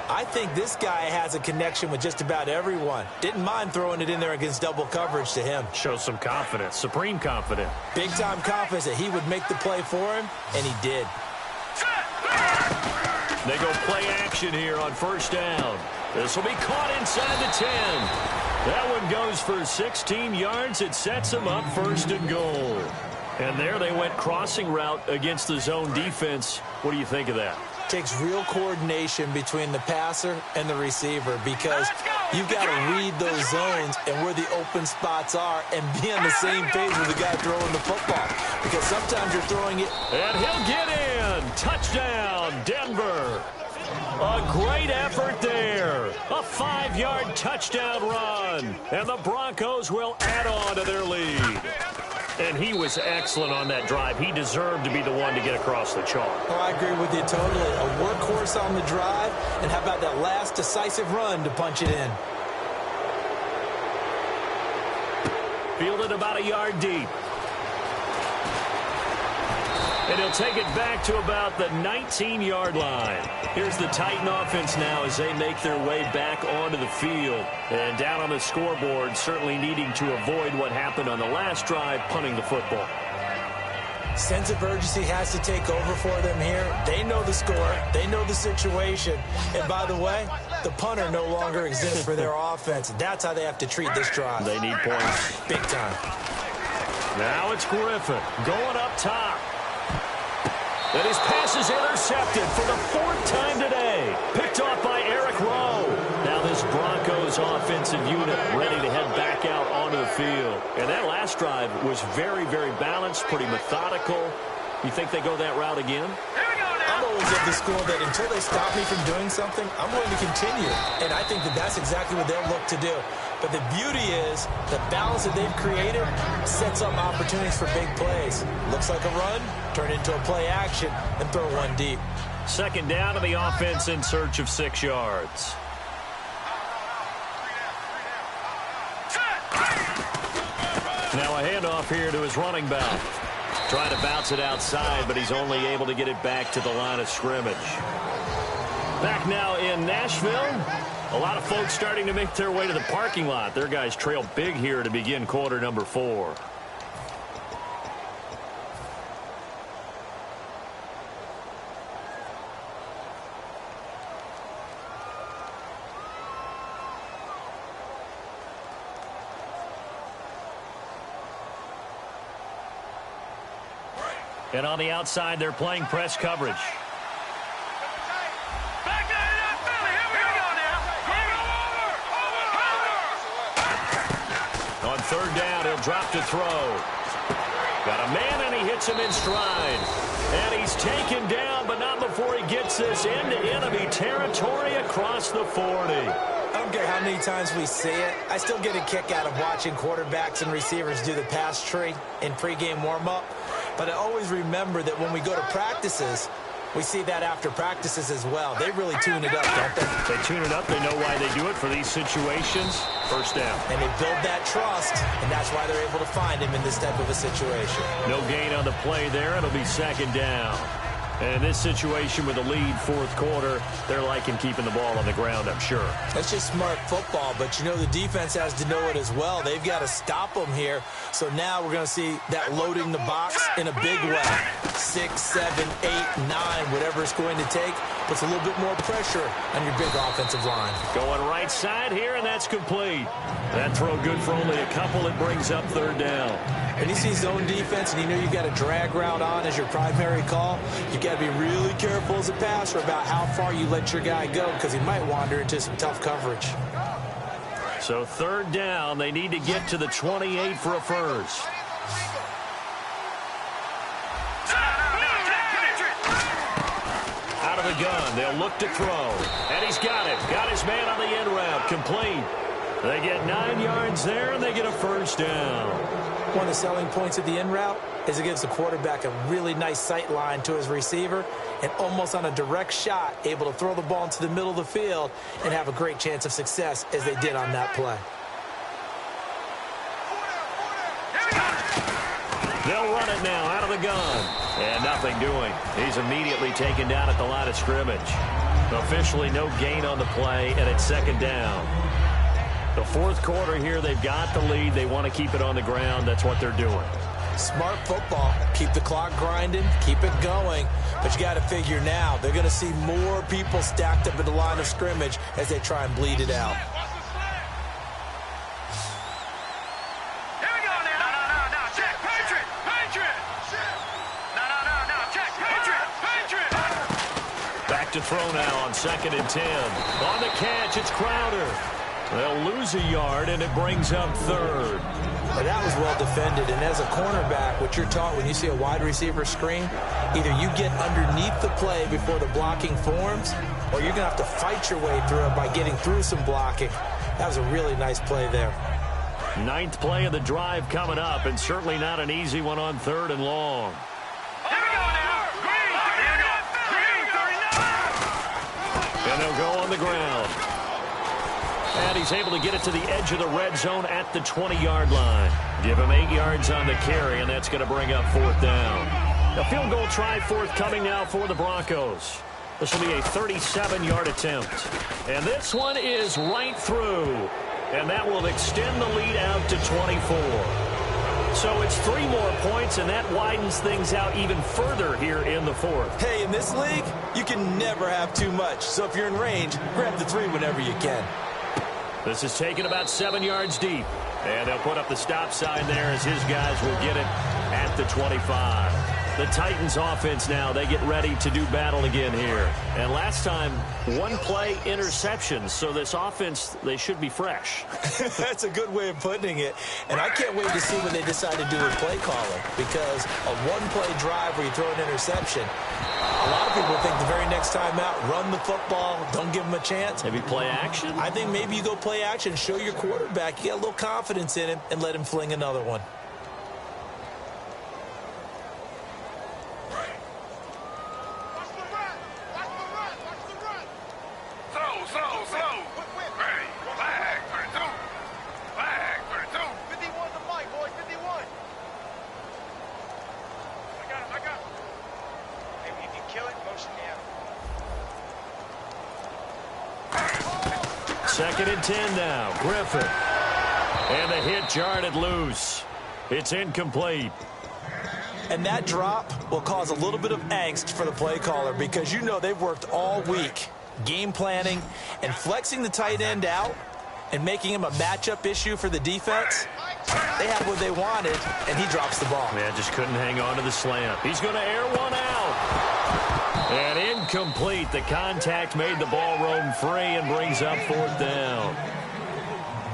Speaker 3: I think this guy has a connection with just about everyone. Didn't mind throwing it in there against double coverage to him.
Speaker 2: Shows some confidence, supreme confidence.
Speaker 3: Big-time confidence that he would make the play for him, and he did.
Speaker 2: They go play action here on 1st down. This will be caught inside the 10. That one goes for 16 yards. It sets them up 1st and goal. And there they went crossing route against the zone defense. What do you think of that?
Speaker 3: Takes real coordination between the passer and the receiver because you've got to read those zones and where the open spots are and be on the same page with the guy throwing the football. Because sometimes you're throwing it.
Speaker 2: And he'll get in. Touchdown, Denver. A great effort there. A 5-yard touchdown run. And the Broncos will add on to their lead. And he was excellent on that drive. He deserved to be the one to get across the chalk.
Speaker 3: Oh, I agree with you totally. A workhorse on the drive. And how about that last decisive run to punch it in?
Speaker 2: Fielded about a yard deep. And he'll take it back to about the 19-yard line. Here's the Titan offense now as they make their way back onto the field. And down on the scoreboard, certainly needing to avoid what happened on the last drive, punting the football.
Speaker 3: Sense of urgency has to take over for them here. They know the score. They know the situation. And by the way, the punter no longer exists for their offense. That's how they have to treat this drive.
Speaker 2: They need points.
Speaker 3: Big time.
Speaker 2: Now it's Griffin going up top. And his pass is intercepted for the 4th time today. Picked off by Eric Rowe. Now this Broncos offensive unit ready to head back out onto the field. And that last drive was very, very balanced, pretty methodical. You think they go that route again?
Speaker 3: I'm always of the school that until they stop me from doing something, I'm going to continue. And I think that that's exactly what they'll look to do. But the beauty is the balance that they've created sets up opportunities for big plays. Looks like a run, turn into a play action, and throw one deep.
Speaker 2: 2nd down to the offense in search of 6 yards. Now a handoff here to his running back. Trying to bounce it outside, but he's only able to get it back to the line of scrimmage. Back now in Nashville. A lot of folks starting to make their way to the parking lot. Their guys trail big here to begin quarter number 4. And on the outside, they're playing press coverage.
Speaker 4: Back down to that Philly. Here we go now. Over.
Speaker 2: On third down, he'll drop to throw. Got a man, and he hits him in stride. And he's taken down, but not before he gets this into enemy territory across the 40.
Speaker 3: I don't care how many times we see it. I still get a kick out of watching quarterbacks and receivers do the pass tree in pregame warm-up. But I always remember that when we go to practices, we see that after practices as well. They really tune it up, don't they?
Speaker 2: They tune it up. They know why they do it for these situations. First down.
Speaker 3: And they build that trust, and that's why they're able to find him in this type of a situation.
Speaker 2: No gain on the play there. It'll be second down. And in this situation with the lead fourth quarter, they're liking keeping the ball on the ground, I'm sure.
Speaker 3: That's just smart football, but you know the defense has to know it as well. They've got to stop them here. So now we're going to see that loading the box in a big way. 6, 7, 8, 9, whatever it's going to take, puts a little bit more pressure on your big offensive line.
Speaker 2: Going right side here, and that's complete. That throw good for only a couple. It brings up third down.
Speaker 3: When you see zone defense and you know you've got a drag route on as your primary call, you've got to be really careful as a passer about how far you let your guy go because he might wander into some tough coverage.
Speaker 2: So third down, they need to get to the 28 for a first. Out of the gun, they'll look to throw. And he's got it. Got his man on the end route. Complete. They get 9 yards there, and they get a first down.
Speaker 3: One of the selling points of the in route is it gives the quarterback a really nice sight line to his receiver and almost on a direct shot able to throw the ball into the middle of the field and have a great chance of success as they did on that play.
Speaker 2: They'll run it now out of the gun. And nothing doing. He's immediately taken down at the line of scrimmage. Officially no gain on the play, and it's second down. The fourth quarter here, they've got the lead. They want to keep it on the ground. That's what they're doing.
Speaker 3: Smart football. Keep the clock grinding. Keep it going. But you got to figure now, they're going to see more people stacked up at the line of scrimmage as they try and bleed it out.
Speaker 4: Here we go now. No. Check. Patriot. No. Check. Patriot.
Speaker 2: Back to throw now on 2nd and 10. On the catch, it's Crowder. They'll lose a yard, and it brings up third.
Speaker 3: Well, that was well defended, and as a cornerback, what you're taught when you see a wide receiver screen, either you get underneath the play before the blocking forms, or you're going to have to fight your way through it by getting through some blocking. That was a really nice play there.
Speaker 2: 9th play of the drive coming up, and certainly not an easy one on 3rd and long.
Speaker 4: Here we go now. Green.
Speaker 2: And they'll go on the ground. And he's able to get it to the edge of the red zone at the 20-yard line. Give him 8 yards on the carry, and that's going to bring up 4th down. A field goal try forthcoming now for the Broncos. This will be a 37-yard attempt. And this one is right through. And that will extend the lead out to 24. So it's 3 more points, and that widens things out even further here in the 4th.
Speaker 3: Hey, in this league, you can never have too much. So if you're in range, grab the 3 whenever you can.
Speaker 2: This is taken about 7 yards deep. And they'll put up the stop sign there as his guys will get it at the 25. The Titans offense now, they get ready to do battle again here. And last time, 1-play interceptions. So this offense, they should be fresh.
Speaker 3: That's a good way of putting it. And I can't wait to see what they decide to do with play calling. Because a 1-play drive where you throw an interception, a lot of people think the very next time out, run the football, don't give them a chance.
Speaker 2: Maybe play action?
Speaker 3: I think maybe you go play action, show your quarterback, you get a little confidence in him, and let him fling another one.
Speaker 2: Second and 10 now. Griffin. And the hit jarred loose. It's incomplete.
Speaker 3: And that drop will cause a little bit of angst for the play caller because you know they've worked all week game planning and flexing the tight end out and making him a matchup issue for the defense. They had what they wanted, and he drops the ball.
Speaker 2: Yeah, just couldn't hang on to the slant. He's going to air one out. And incomplete. The contact made the ball roam free and brings up 4th down.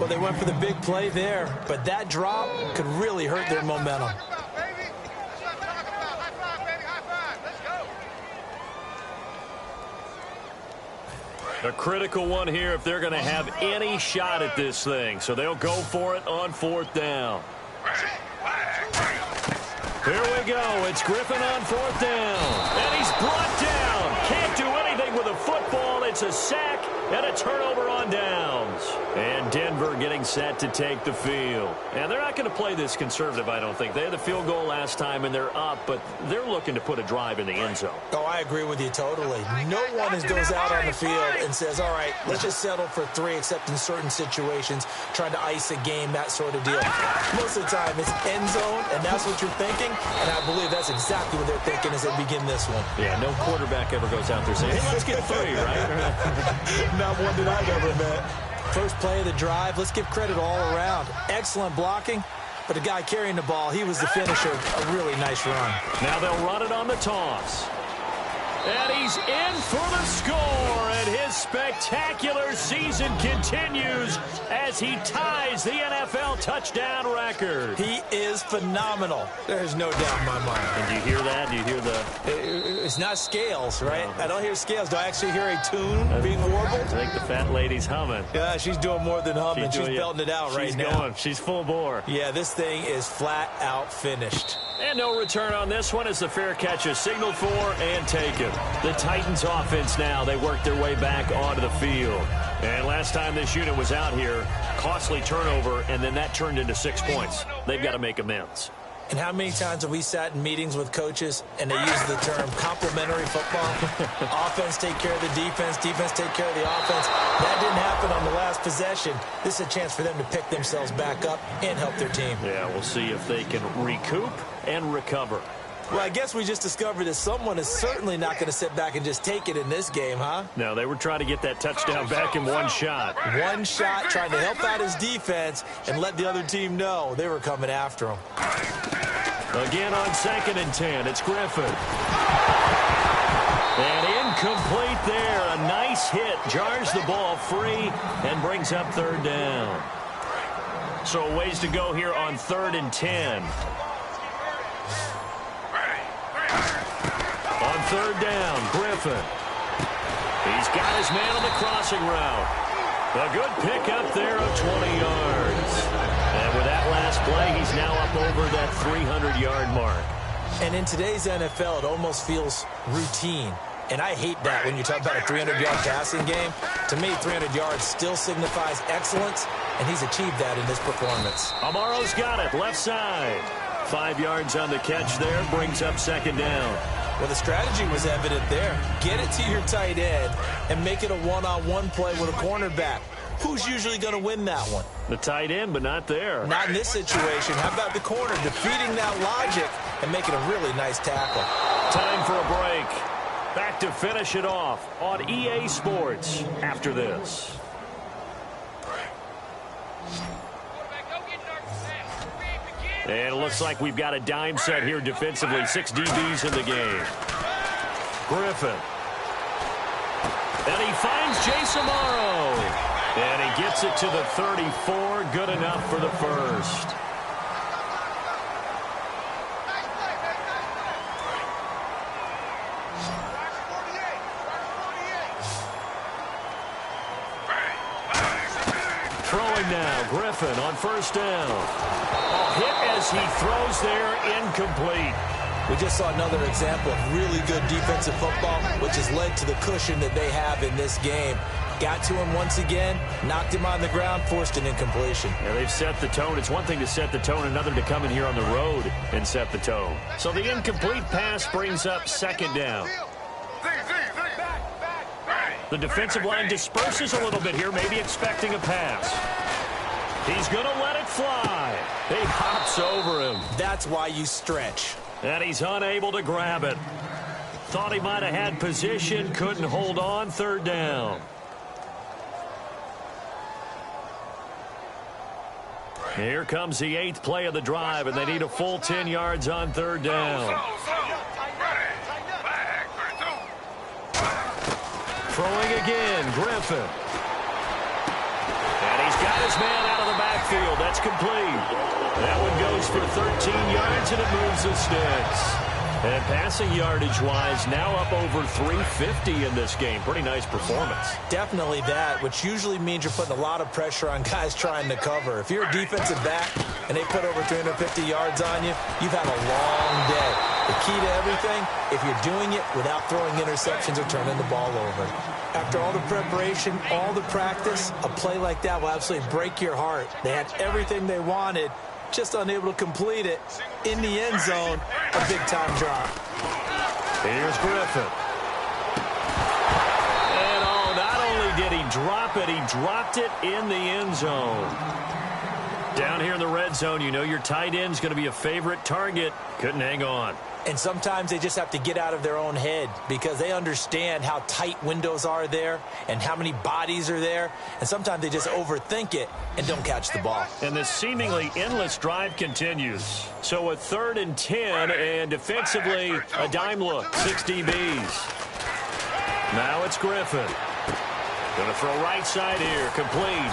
Speaker 3: Well, they went for the big play there, but that drop could really hurt their momentum.
Speaker 2: A critical one here if they're going to have any shot at this thing. So they'll go for it on 4th down. Here we go. It's Griffin on 4th down. And he's brought down. Can't do anything with a football. It's a sack and a turnover on downs. And Denver getting set to take the field. And they're not going to play this conservative, I don't think. They had the field goal last time, and they're up, but they're looking to put a drive in the end zone.
Speaker 3: Oh, I agree with you totally. No one goes out on the field and says, all right, let's just settle for 3, except in certain situations, trying to ice a game, that sort of deal. Most of the time, it's end zone, and that's what you're thinking, and I believe that's exactly what they're thinking as they begin this one.
Speaker 2: Yeah, no quarterback ever goes out there saying, hey, let's get 3, right?
Speaker 3: Not one that I've ever met. First play of the drive, let's give credit all around. Excellent blocking, but the guy carrying the ball, he was the finisher. A really nice run.
Speaker 2: Now they'll run it on the toss. And he's in for the score, and his spectacular season continues as he ties the NFL touchdown record.
Speaker 3: He is phenomenal. There's no doubt in my mind.
Speaker 2: And do you hear that? Do you hear the...
Speaker 3: It's not scales, right? No. I don't hear scales. Do I actually hear a tune being
Speaker 2: warbled?
Speaker 3: I
Speaker 2: think the fat lady's humming.
Speaker 3: Yeah, she's doing more than humming. She's belting it out right now.
Speaker 2: She's going. She's full bore.
Speaker 3: Yeah, this thing is flat out finished.
Speaker 2: And no return on this one as the fair catch is signaled for and taken. The Titans offense now, they work their way back onto the field. And last time this unit was out here, costly turnover, and then that turned into 6 points. They've got to make amends.
Speaker 3: And how many times have we sat in meetings with coaches and they use the term complementary football? Offense take care of the defense, defense take care of the offense. That didn't happen on the last possession. This is a chance for them to pick themselves back up and help their team.
Speaker 2: Yeah, we'll see if they can recoup and recover.
Speaker 3: Well, I guess we just discovered that someone is certainly not going to sit back and just take it in this game, huh?
Speaker 2: No, they were trying to get that touchdown back in one shot.
Speaker 3: One shot, trying to help out his defense and let the other team know they were coming after him.
Speaker 2: Again on 2nd and 10, it's Griffin. And incomplete there. A nice hit, jars the ball free and brings up 3rd down. So ways to go here on 3rd and 10. On 3rd down, Griffin. He's got his man on the crossing route. A good pickup there of 20 yards. And with that last play, he's now up over that 300-yard mark.
Speaker 3: And in today's NFL, it almost feels routine. And I hate that when you talk about a 300-yard passing game. To me, 300 yards still signifies excellence, and he's achieved that in this performance.
Speaker 2: Amaro's got it, left side. 5 yards on the catch there, brings up 2nd down.
Speaker 3: Well, the strategy was evident there. Get it to your tight end and make it a one-on-one play with a cornerback. Who's usually going to win that one?
Speaker 2: The tight end, but not there.
Speaker 3: Not in this situation. How about the corner defeating that logic and making a really nice tackle?
Speaker 2: Time for a break. Back to finish it off on EA Sports after this. And it looks like we've got a dime set here defensively. 6 DBs in the game. Griffin. And he finds Jace Amaro. And he gets it to the 34. Good enough for the first. Throwing now, Griffin on 1st down. Hit as he throws there, incomplete.
Speaker 3: We just saw another example of really good defensive football, which has led to the cushion that they have in this game. Got to him once again, knocked him on the ground, forced an incompletion.
Speaker 2: Yeah, they've set the tone. It's one thing to set the tone, another to come in here on the road and set the tone. So the incomplete pass brings up 2nd down. The defensive line disperses a little bit here, maybe expecting a pass. He's going to let it fly. He hops over him.
Speaker 3: That's why you stretch.
Speaker 2: And he's unable to grab it. Thought he might have had position, couldn't hold on, 3rd down. Here comes the 8th play of the drive, and they need a full 10 yards on 3rd down. Throwing again, Griffin. And he's got his man out of the backfield. That's complete. That one goes for 13 yards, and it moves the sticks. And passing yardage-wise, now up over 350 in this game. Pretty nice performance.
Speaker 3: Definitely that, which usually means you're putting a lot of pressure on guys trying to cover. If you're a defensive back and they put over 350 yards on you, you've had a long day. The key to everything, if you're doing it without throwing interceptions or turning the ball over. After all the preparation, all the practice, a play like that will absolutely break your heart. They had everything they wanted, just unable to complete it. In the end zone, a big-time drop.
Speaker 2: Here's Griffin. And not only did he drop it, he dropped it in the end zone. Down here in the red zone, you know your tight end's going to be a favorite target. Couldn't hang on.
Speaker 3: And sometimes they just have to get out of their own head because they understand how tight windows are there and how many bodies are there. And sometimes they just overthink it and don't catch the ball.
Speaker 2: And this seemingly endless drive continues. So a 3rd and 10, and defensively, a dime look, 6 DBs. Now it's Griffin. Going to throw right side here, complete.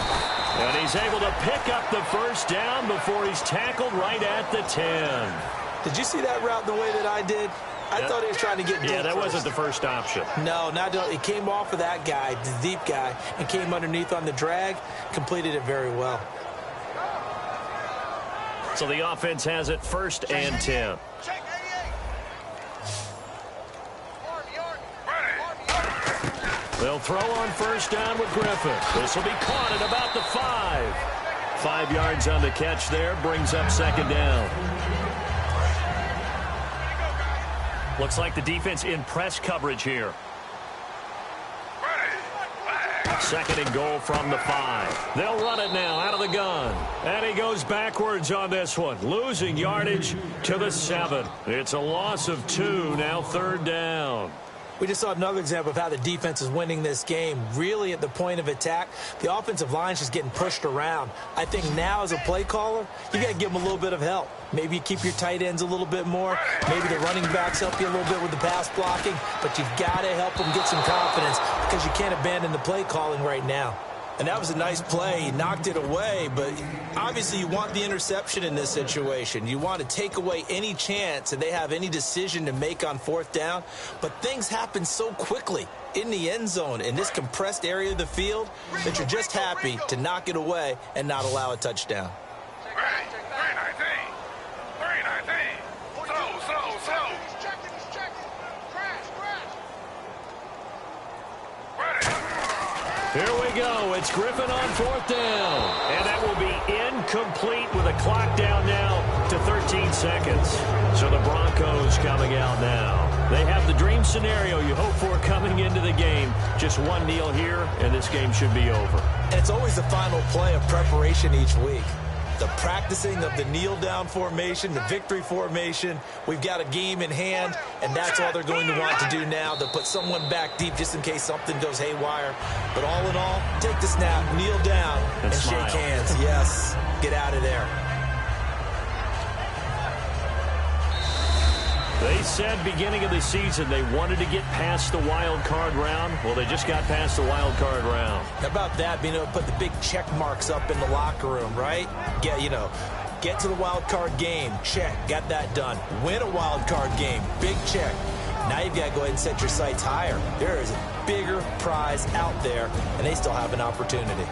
Speaker 2: And he's able to pick up the 1st down before he's tackled right at the 10.
Speaker 3: Did you see that route the way that I did? I thought he was trying to get deep.
Speaker 2: Yeah, that wasn't the first option.
Speaker 3: No, he came off of that guy, the deep guy, and came underneath on the drag, completed it very well.
Speaker 2: So the offense has it 1st and 10. They'll throw on 1st down with Griffin. This will be caught at about the 5. 5 yards on the catch there, brings up 2nd down. Looks like the defense in press coverage here. 2nd and goal from the 5. They'll run it now out of the gun. And he goes backwards on this one, losing yardage to the 7. It's a loss of 2, now 3rd down.
Speaker 3: We just saw another example of how the defense is winning this game. Really at the point of attack, the offensive line's just getting pushed around. I think now as a play caller, you got to give them a little bit of help. Maybe you keep your tight ends a little bit more. Maybe the running backs help you a little bit with the pass blocking. But you've got to help them get some confidence because you can't abandon the play calling right now. And that was a nice play. He knocked it away, but obviously you want the interception in this situation. You want to take away any chance and they have any decision to make on 4th down. But things happen so quickly in the end zone in this compressed area of the field that you're just happy to knock it away and not allow a touchdown.
Speaker 4: 319. Slow.
Speaker 2: Here we go. It's Griffin on 4th down. And that will be incomplete with a clock down now to 13 seconds. So the Broncos coming out now. They have the dream scenario you hope for coming into the game. Just one kneel here, and this game should be over.
Speaker 3: And it's always the final play of preparation each week. The practicing of the kneel-down formation, the victory formation. We've got a game in hand, and that's all they're going to want to do now. They'll put someone back deep just in case something goes haywire. But all in all, take the snap, kneel down, and shake hands. Yes, get out of there.
Speaker 2: They said beginning of the season they wanted to get past the wild card round. Well, they just got past the wild card round.
Speaker 3: How about that, being able to put the big check marks up in the locker room, right? Get to the wild card game, check, got that done. Win a wild card game, big check. Now you've got to go ahead and set your sights higher. There is a bigger prize out there, and they still have an opportunity.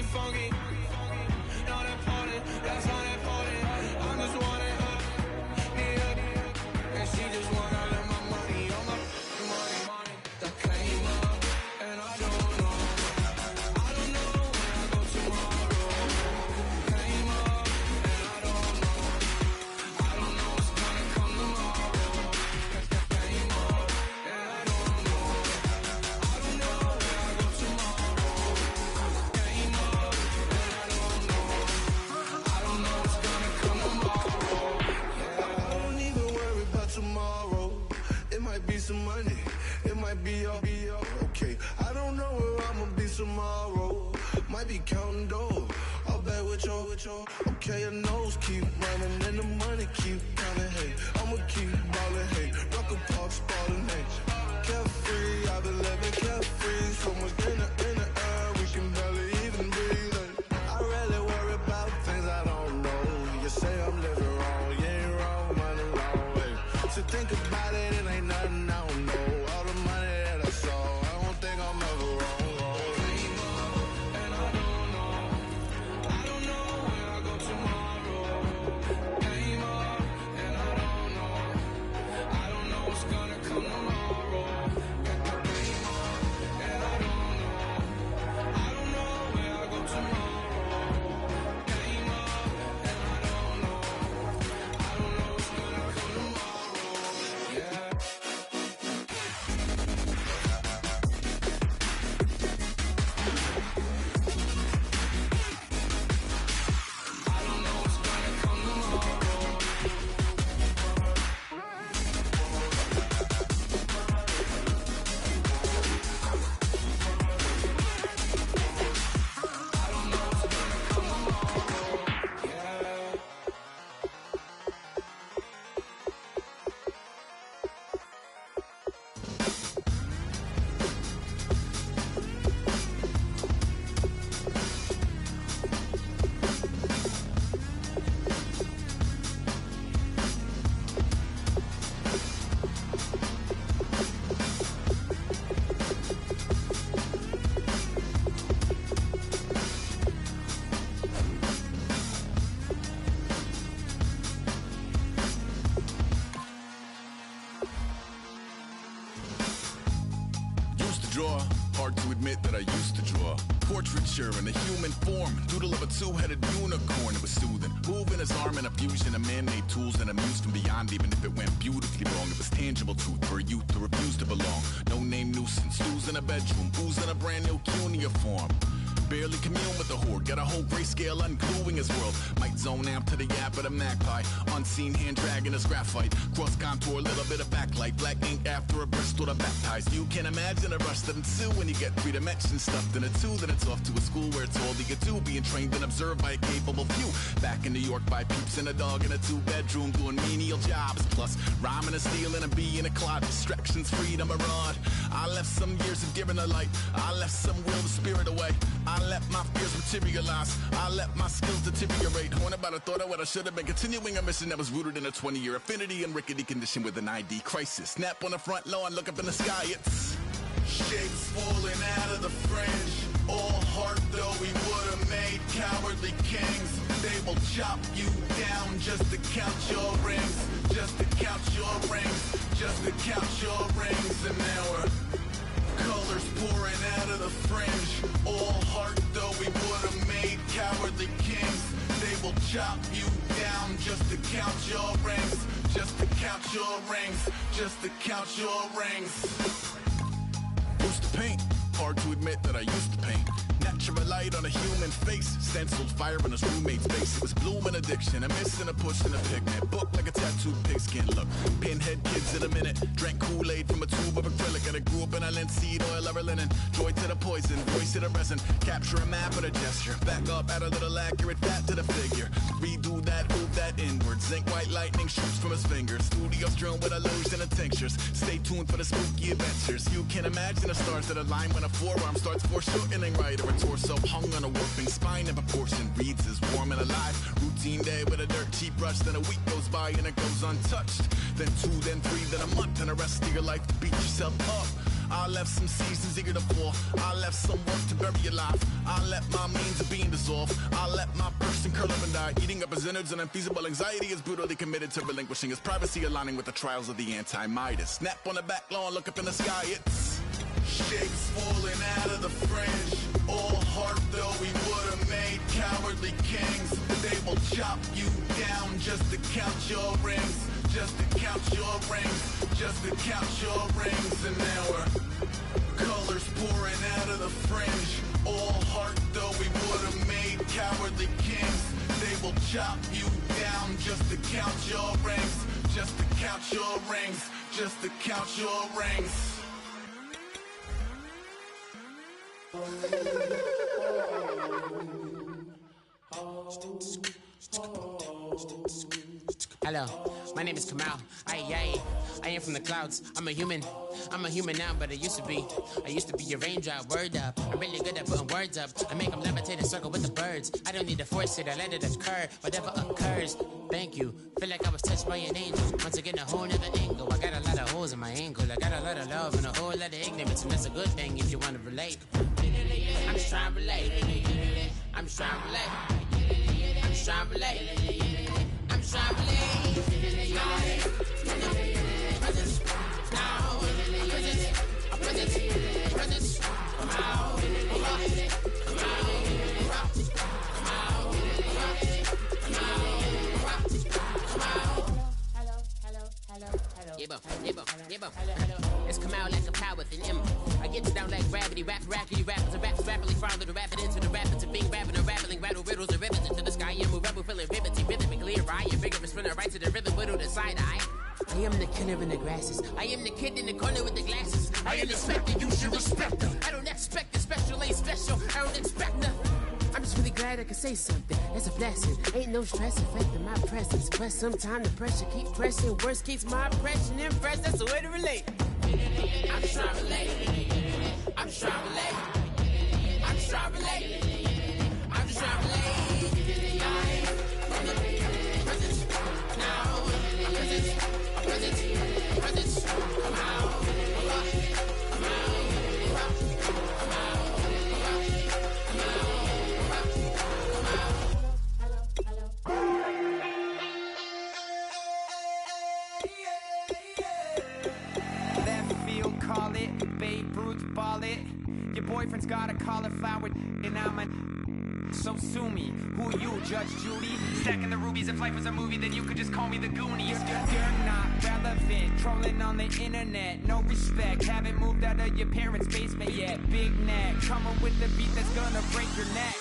Speaker 5: funky. Not important, that's not important. I'm just wanting her, need her, and she just want all of my money, all my money. That came up, and I don't know where I go tomorrow. Came up, and I don't know what's gonna come tomorrow. Came up, and I don't know where I go tomorrow. Came up, and I don't know what's gonna come tomorrow. Yeah, I don't even worry about tomorrow. It might be some money, it might be all okay. I don't know where I'ma be tomorrow. Might be counting dough, I'll bet with your. Okay, your nose keep running and the money keep coming. Hey, I'ma keep ballin'. Hey, rock a park, ballin'. Hey, carefree, I've been living carefree. So much in the air, we can barely even breathe. Hey, I rarely worry about things I don't know. You say I'm living wrong, you ain't wrong, money long. Hey, so think about it, it ain't nothing I don't know. All the money that I saw, I don't think I'm ever wrong. Came up, and I don't know where I go tomorrow. Came up, and I don't know what's gonna come tomorrow. Came up, and I don't know where I go tomorrow. Came up, and I don't know what's gonna come tomorrow. Yeah. I don't know what's gonna come tomorrow. I don't know what's gonna come tomorrow. Yeah.
Speaker 6: Used to draw, hard to admit that I used to draw. Portraiture in a human form, doodle of a two-headed unicorn. It was soothing, moving his arm in a fusion of man-made tools and amused from beyond. Even if it went beautifully wrong, it was tangible truth for a youth to refuse to belong. No name nuisance, who's in a bedroom, who's in a brand new cuneiform. Barely commune with the horde, got a whole grayscale ungluing his world. Might zone amp to the yap of the magpie, unseen hand dragging his graphite. Cross contour, a little bit of backlight, black ink after a Bristol to baptize. You can imagine a rush that ensue when you get three dimensions stuffed in a two. Then it's off to a school where it's all you get to, being trained and observed by a capable few. Back in New York by peeps and a dog in a two-bedroom doing menial jobs. Plus rhyming and stealing and being a clod, distractions, freedom, a rod. I left some years of giving a light, I left some will the spirit away. I let my fears materialize, I let my skills deteriorate. Horn about a thought of what I should have been, continuing a mission that was rooted in a 20-year affinity and rickety condition with an ID crisis. Snap on the front lawn, look up in the sky, it's shapes falling out of the fringe. All heart though we would've made cowardly kings. They will chop you down just to count your rings, just to count your rings, just to count your rings. And now we're colors pouring out of the fringe. All heart though we would've made cowardly kings. They will chop you down just to count your rings, just to count your rings, just to count your rings. Used to paint, hard to admit that I used to paint. Natural light on a human face, stenciled fire in his roommate's face. It was blooming addiction, a miss and a push and a pigment. Book like a tattooed pigskin look. Pinhead kids in a minute. Drank Kool-Aid from a tube of acrylic. And I grew up in a linseed oil of linen. Joy to the poison, voice to the resin. Capture a map with a gesture. Back up, add a little accurate fat to the figure. Redo that, move that inward. Zinc white lightning shoots from his fingers. Studio strewn with illusion and tinctures. Stay tuned for the spooky adventures. You can imagine the stars that align when a forearm starts foreshortening right. Or a torso hung on a warping spine in proportion. Reads as warm and alive. Routine day with a dirt cheap brush. Then a week goes by and it goes untouched. Then 2, then 3, then a month. And the rest of your life to beat yourself up. I left some seasons eager to fall. I left some work to bury alive. I let my means of being dissolved. I let my person curl up and die. Eating up his innards and unfeasible anxiety is brutally committed to relinquishing his privacy, aligning with the trials of the anti-Midas. Snap on the back lawn, look up in the sky, it's shapes falling out of the fringe. All heart though we would have made cowardly kings. They will chop you down just to count your rings. Just to count your rings. Just to count your rings. And now we're colors pouring out of the fringe. All heart though we would have made cowardly kings. They will chop you down just to count your rings. Just to count your rings. Just to count your rings.
Speaker 7: Hello, my name is Kamal. I am from the clouds. I'm a human now, but I used to be a raindrop. Word up, I'm really good at putting words up. I make them levitate and circle with the birds. I don't need to force it, I let it occur. Whatever occurs, thank you. Feel like I was touched by an angel. Once again, a whole nother angle. I got a lot of holes in my ankle. I got a lot of love and a whole lot of ignorance, and that's a good thing if you want to relate. I'm just trying to relate. I'm just trying to relate. I'm just trying to relate. I'm just trying to relate. It's come out like a power with an M. I get it down like gravity, rackety rappers and raps rapidly follow the rapid into the rapids of being rapping and rattling, rattle riddles and rivets into the sky. I'm a rebel feeling riveting, rhythmically clear. I am vigorous, spinner right to the rhythm, widow to side eye. I am the killer in the grasses. I am the kid in the corner with the glasses. I am the spectre, you should respect them. I don't expect the special, ain't special. I don't expect nothing. I'm just really glad I can say something. It's a blessing. Ain't no stress affecting my presence. But sometimes the pressure keep pressing. Worst keeps my impression impressed. That's the way to relate. I'm just trying to relate. I'm just trying to relate. I'm just trying to relate. I'm just trying to relate. Presence. Now. Presence. Presence. Come out. Come out.
Speaker 8: Call it, Babe Ruth ball it. Your boyfriend's got a cauliflower and I'm a so sue me. Who are you, Judge Judy? Stacking the rubies. If life was a movie, then you could just call me the Goonies. You're not relevant, trolling on the internet. No respect, haven't moved out of your parents' basement yet. Big neck, coming with the beat that's gonna break your neck.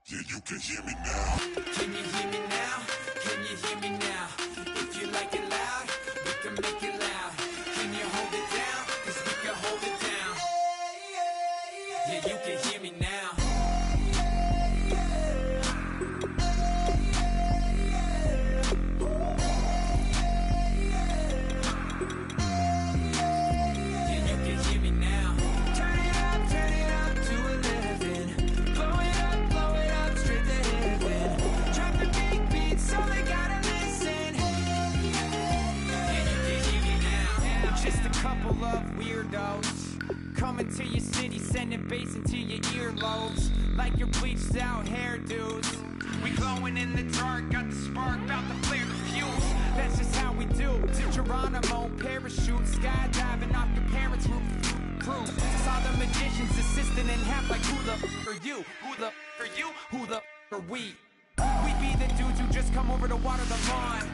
Speaker 8: You can hear me now. Can you hear me now? Can you hear me now? If you like it loud, we can make it loud. Can you hold it down? 'Cause we can hold it down. Yeah, you can hear me now. Of weirdos coming to your city, sending bass into your earlobes like your bleached out hairdos. We glowing in the dark, got the spark, about to flare the fuse. That's just how we do. To Geronimo, parachute, skydiving off your parents' roof. Saw the magician's assistant in half like who the are you? Who the are you? Who the are we? We be the dudes who just come over to water the lawn.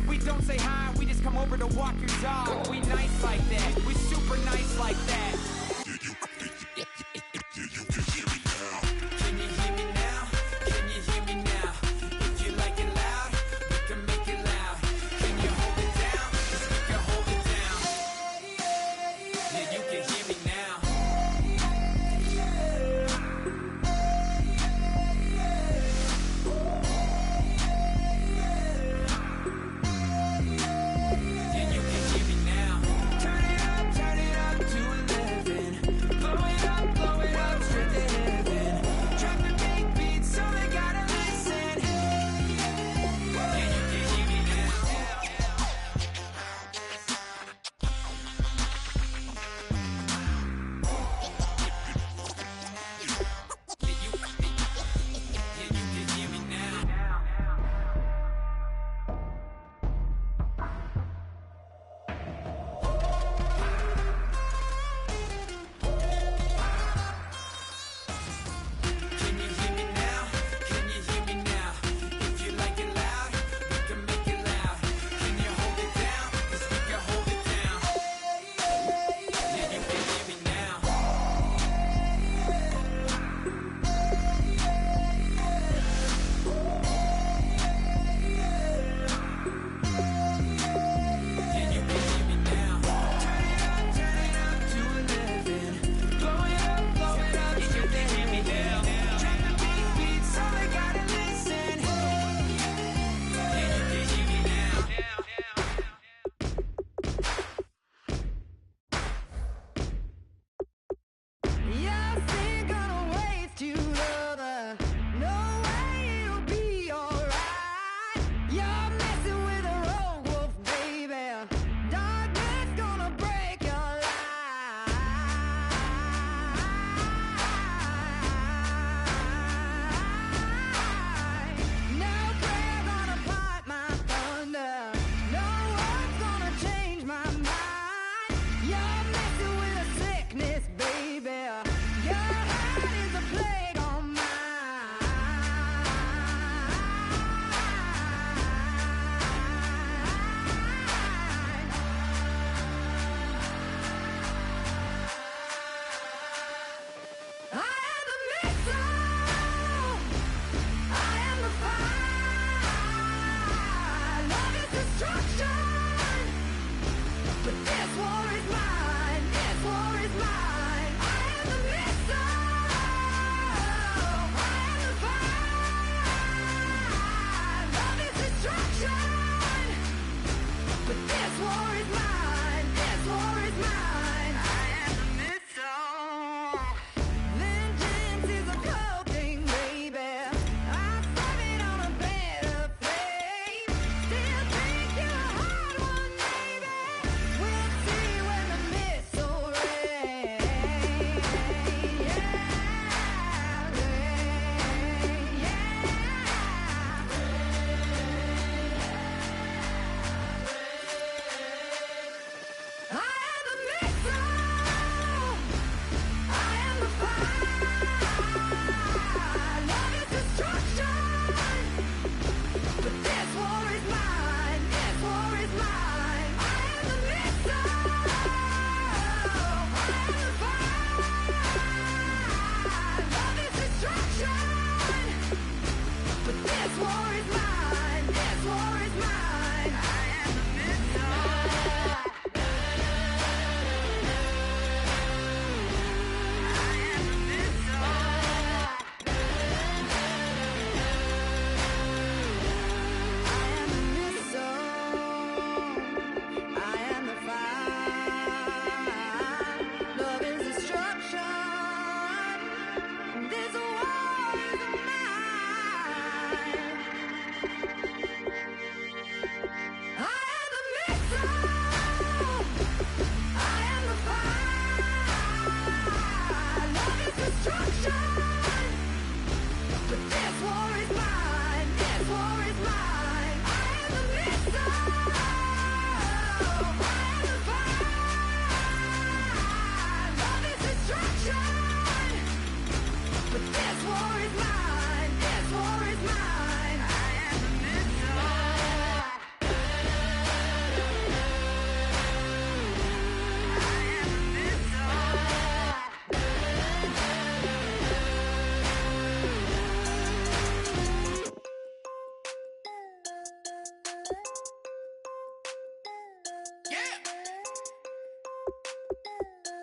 Speaker 8: We don't say hi, we just come over to walk your dog. We nice like that, we super nice like that. You can hear me now. Can you hear me now? Can you hear me now? If you like it loud, we can make it loud. Can you hold it down? 'Cause we can hold it down. Yeah, you can hear me now. Yeah, you can hear me now. Turn it up to 11.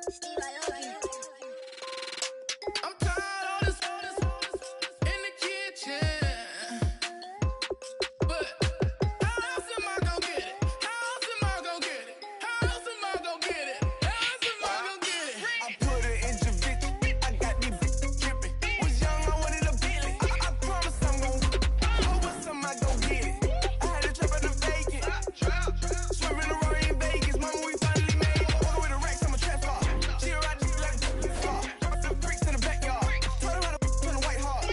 Speaker 5: I'm tired of this in the kitchen. But how else am I gonna get it? How else am I gonna get it? How else am I gonna get it? How else am I gonna get it? I put it in Javic. I got these bitches dripping. Was young, I wanted a Bentley. I promise I'm gonna. Oh, what's am I gonna get it? I had a trip at the vacant. Swerving around in Vegas. Mama, we finally made it. Over with the racks, I'm a trap car. She a ride just like a car. The bricks in the backyard. Told her how to put a white heart.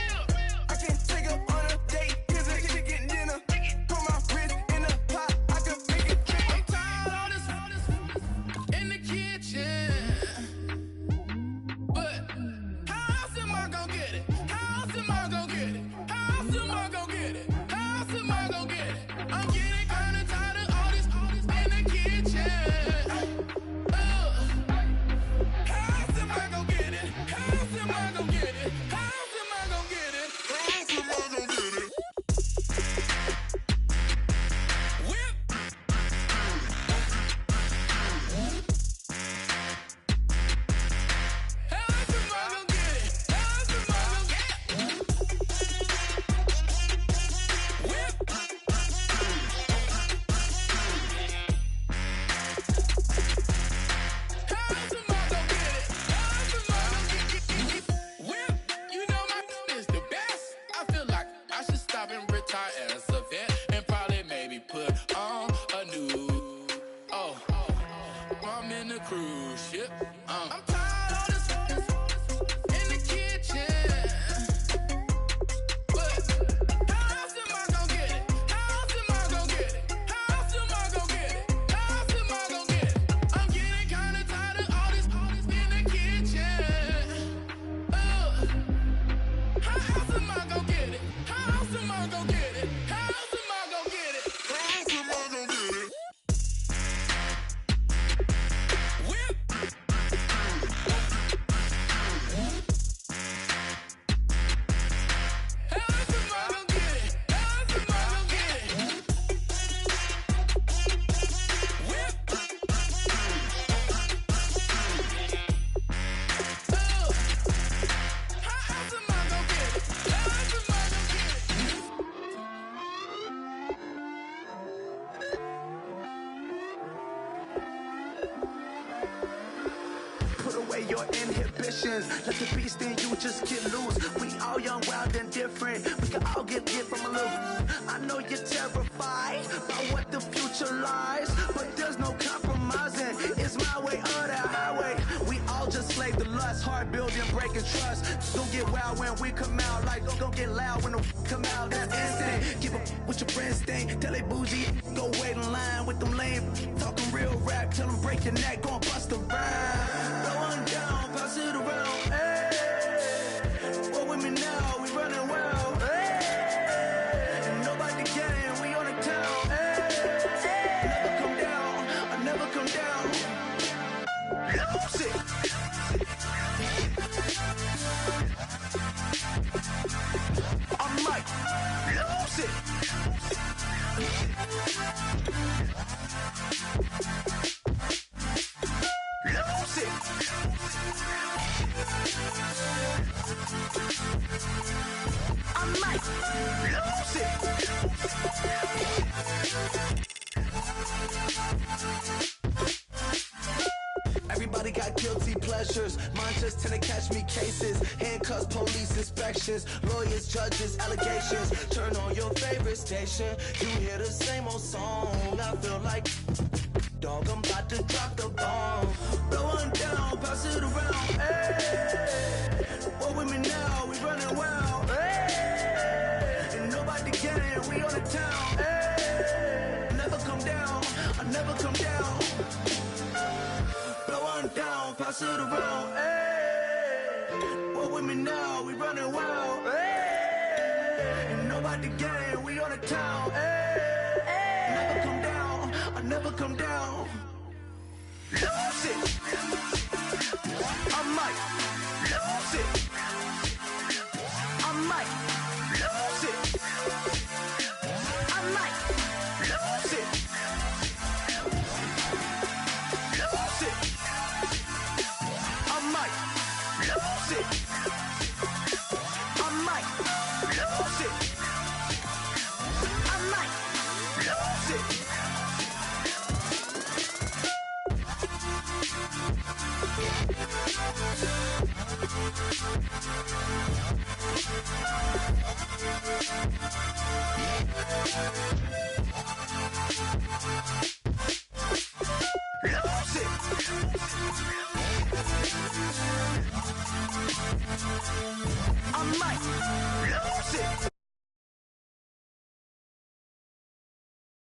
Speaker 5: I can't take her on a date. Cause I can get dinner. Put my wrist in the pot. I can make it drip. I'm tired of all this in the kitchen. But how else am I gonna get it? How else am I gonna get it? How else am I gonna get it? How else am I gonna get it? I'm getting kinda tired of all this in the kitchen. How else am I gonna get it? How else am I gonna get it? How else am I gonna get it? How else am I gonna get it? Whip. How else am I gonna get it? How else am I gonna get it? Whip. How else am I gonna get it? How else am I gonna get it? Whip. You know my is the best. I feel like I should stop and retire as a vet and probably maybe put on a new. Oh, I'm in the cruise ship. I'm tired of this in the kitchen. But how else am I gonna get it? How else am I gonna get it? How else am I gonna get it? How else am I gonna get it? I'm getting kinda tired of all this in the kitchen. How else am I gonna get it? How else am I gonna get it? How else am I gonna get it? How else am I gonna get it? Whip. How else am I gonna get it? How else am I gonna get it? Whip. How else am I gonna get it? How else am I gonna get it?
Speaker 9: Put away your inhibitions. Let the beast in you just get loose. We all young, wild, and different. We can all get from a little. I know you're terrified by what the future lies, but there's no compromising. It's my way or the highway. We all just slave the lust, hard building, breaking trust. Don't get wild when we come out. Like don't get loud when the come out. That's instant. Give up what your friends think. Tell they bougie, go wait in line with them lame. Talking real rap, tell them break your neck, go and bust a rhyme. Blowing down, pass it around. Hey, what with me now? We running wild. Hey, and nobody game, we on the town. Hey, never come down, I never come down. Lose it. I'm like, lose it. Lose it. I might lose it. Everybody got guilty pleasures. Mine just tend to catch me cases. Handcuffs, police inspections, lawyers, judges, allegations. Turn on your favorite station. You hear the same old song. I feel like, dog, I'm about to drop the bomb. Blowing down, pass it around. Hey, what with me now? We running wild. Hey, and nobody game, we on the town. Hey, never come down, I never come down. Blowing down, pass it around. Hey, what with me now? We running wild. Hey, and nobody game, we on the town. Hey, never come down, I never come down. Lose it. I might lose it. I might lose it. I might lose it. Lose it. Lose it. I might lose it.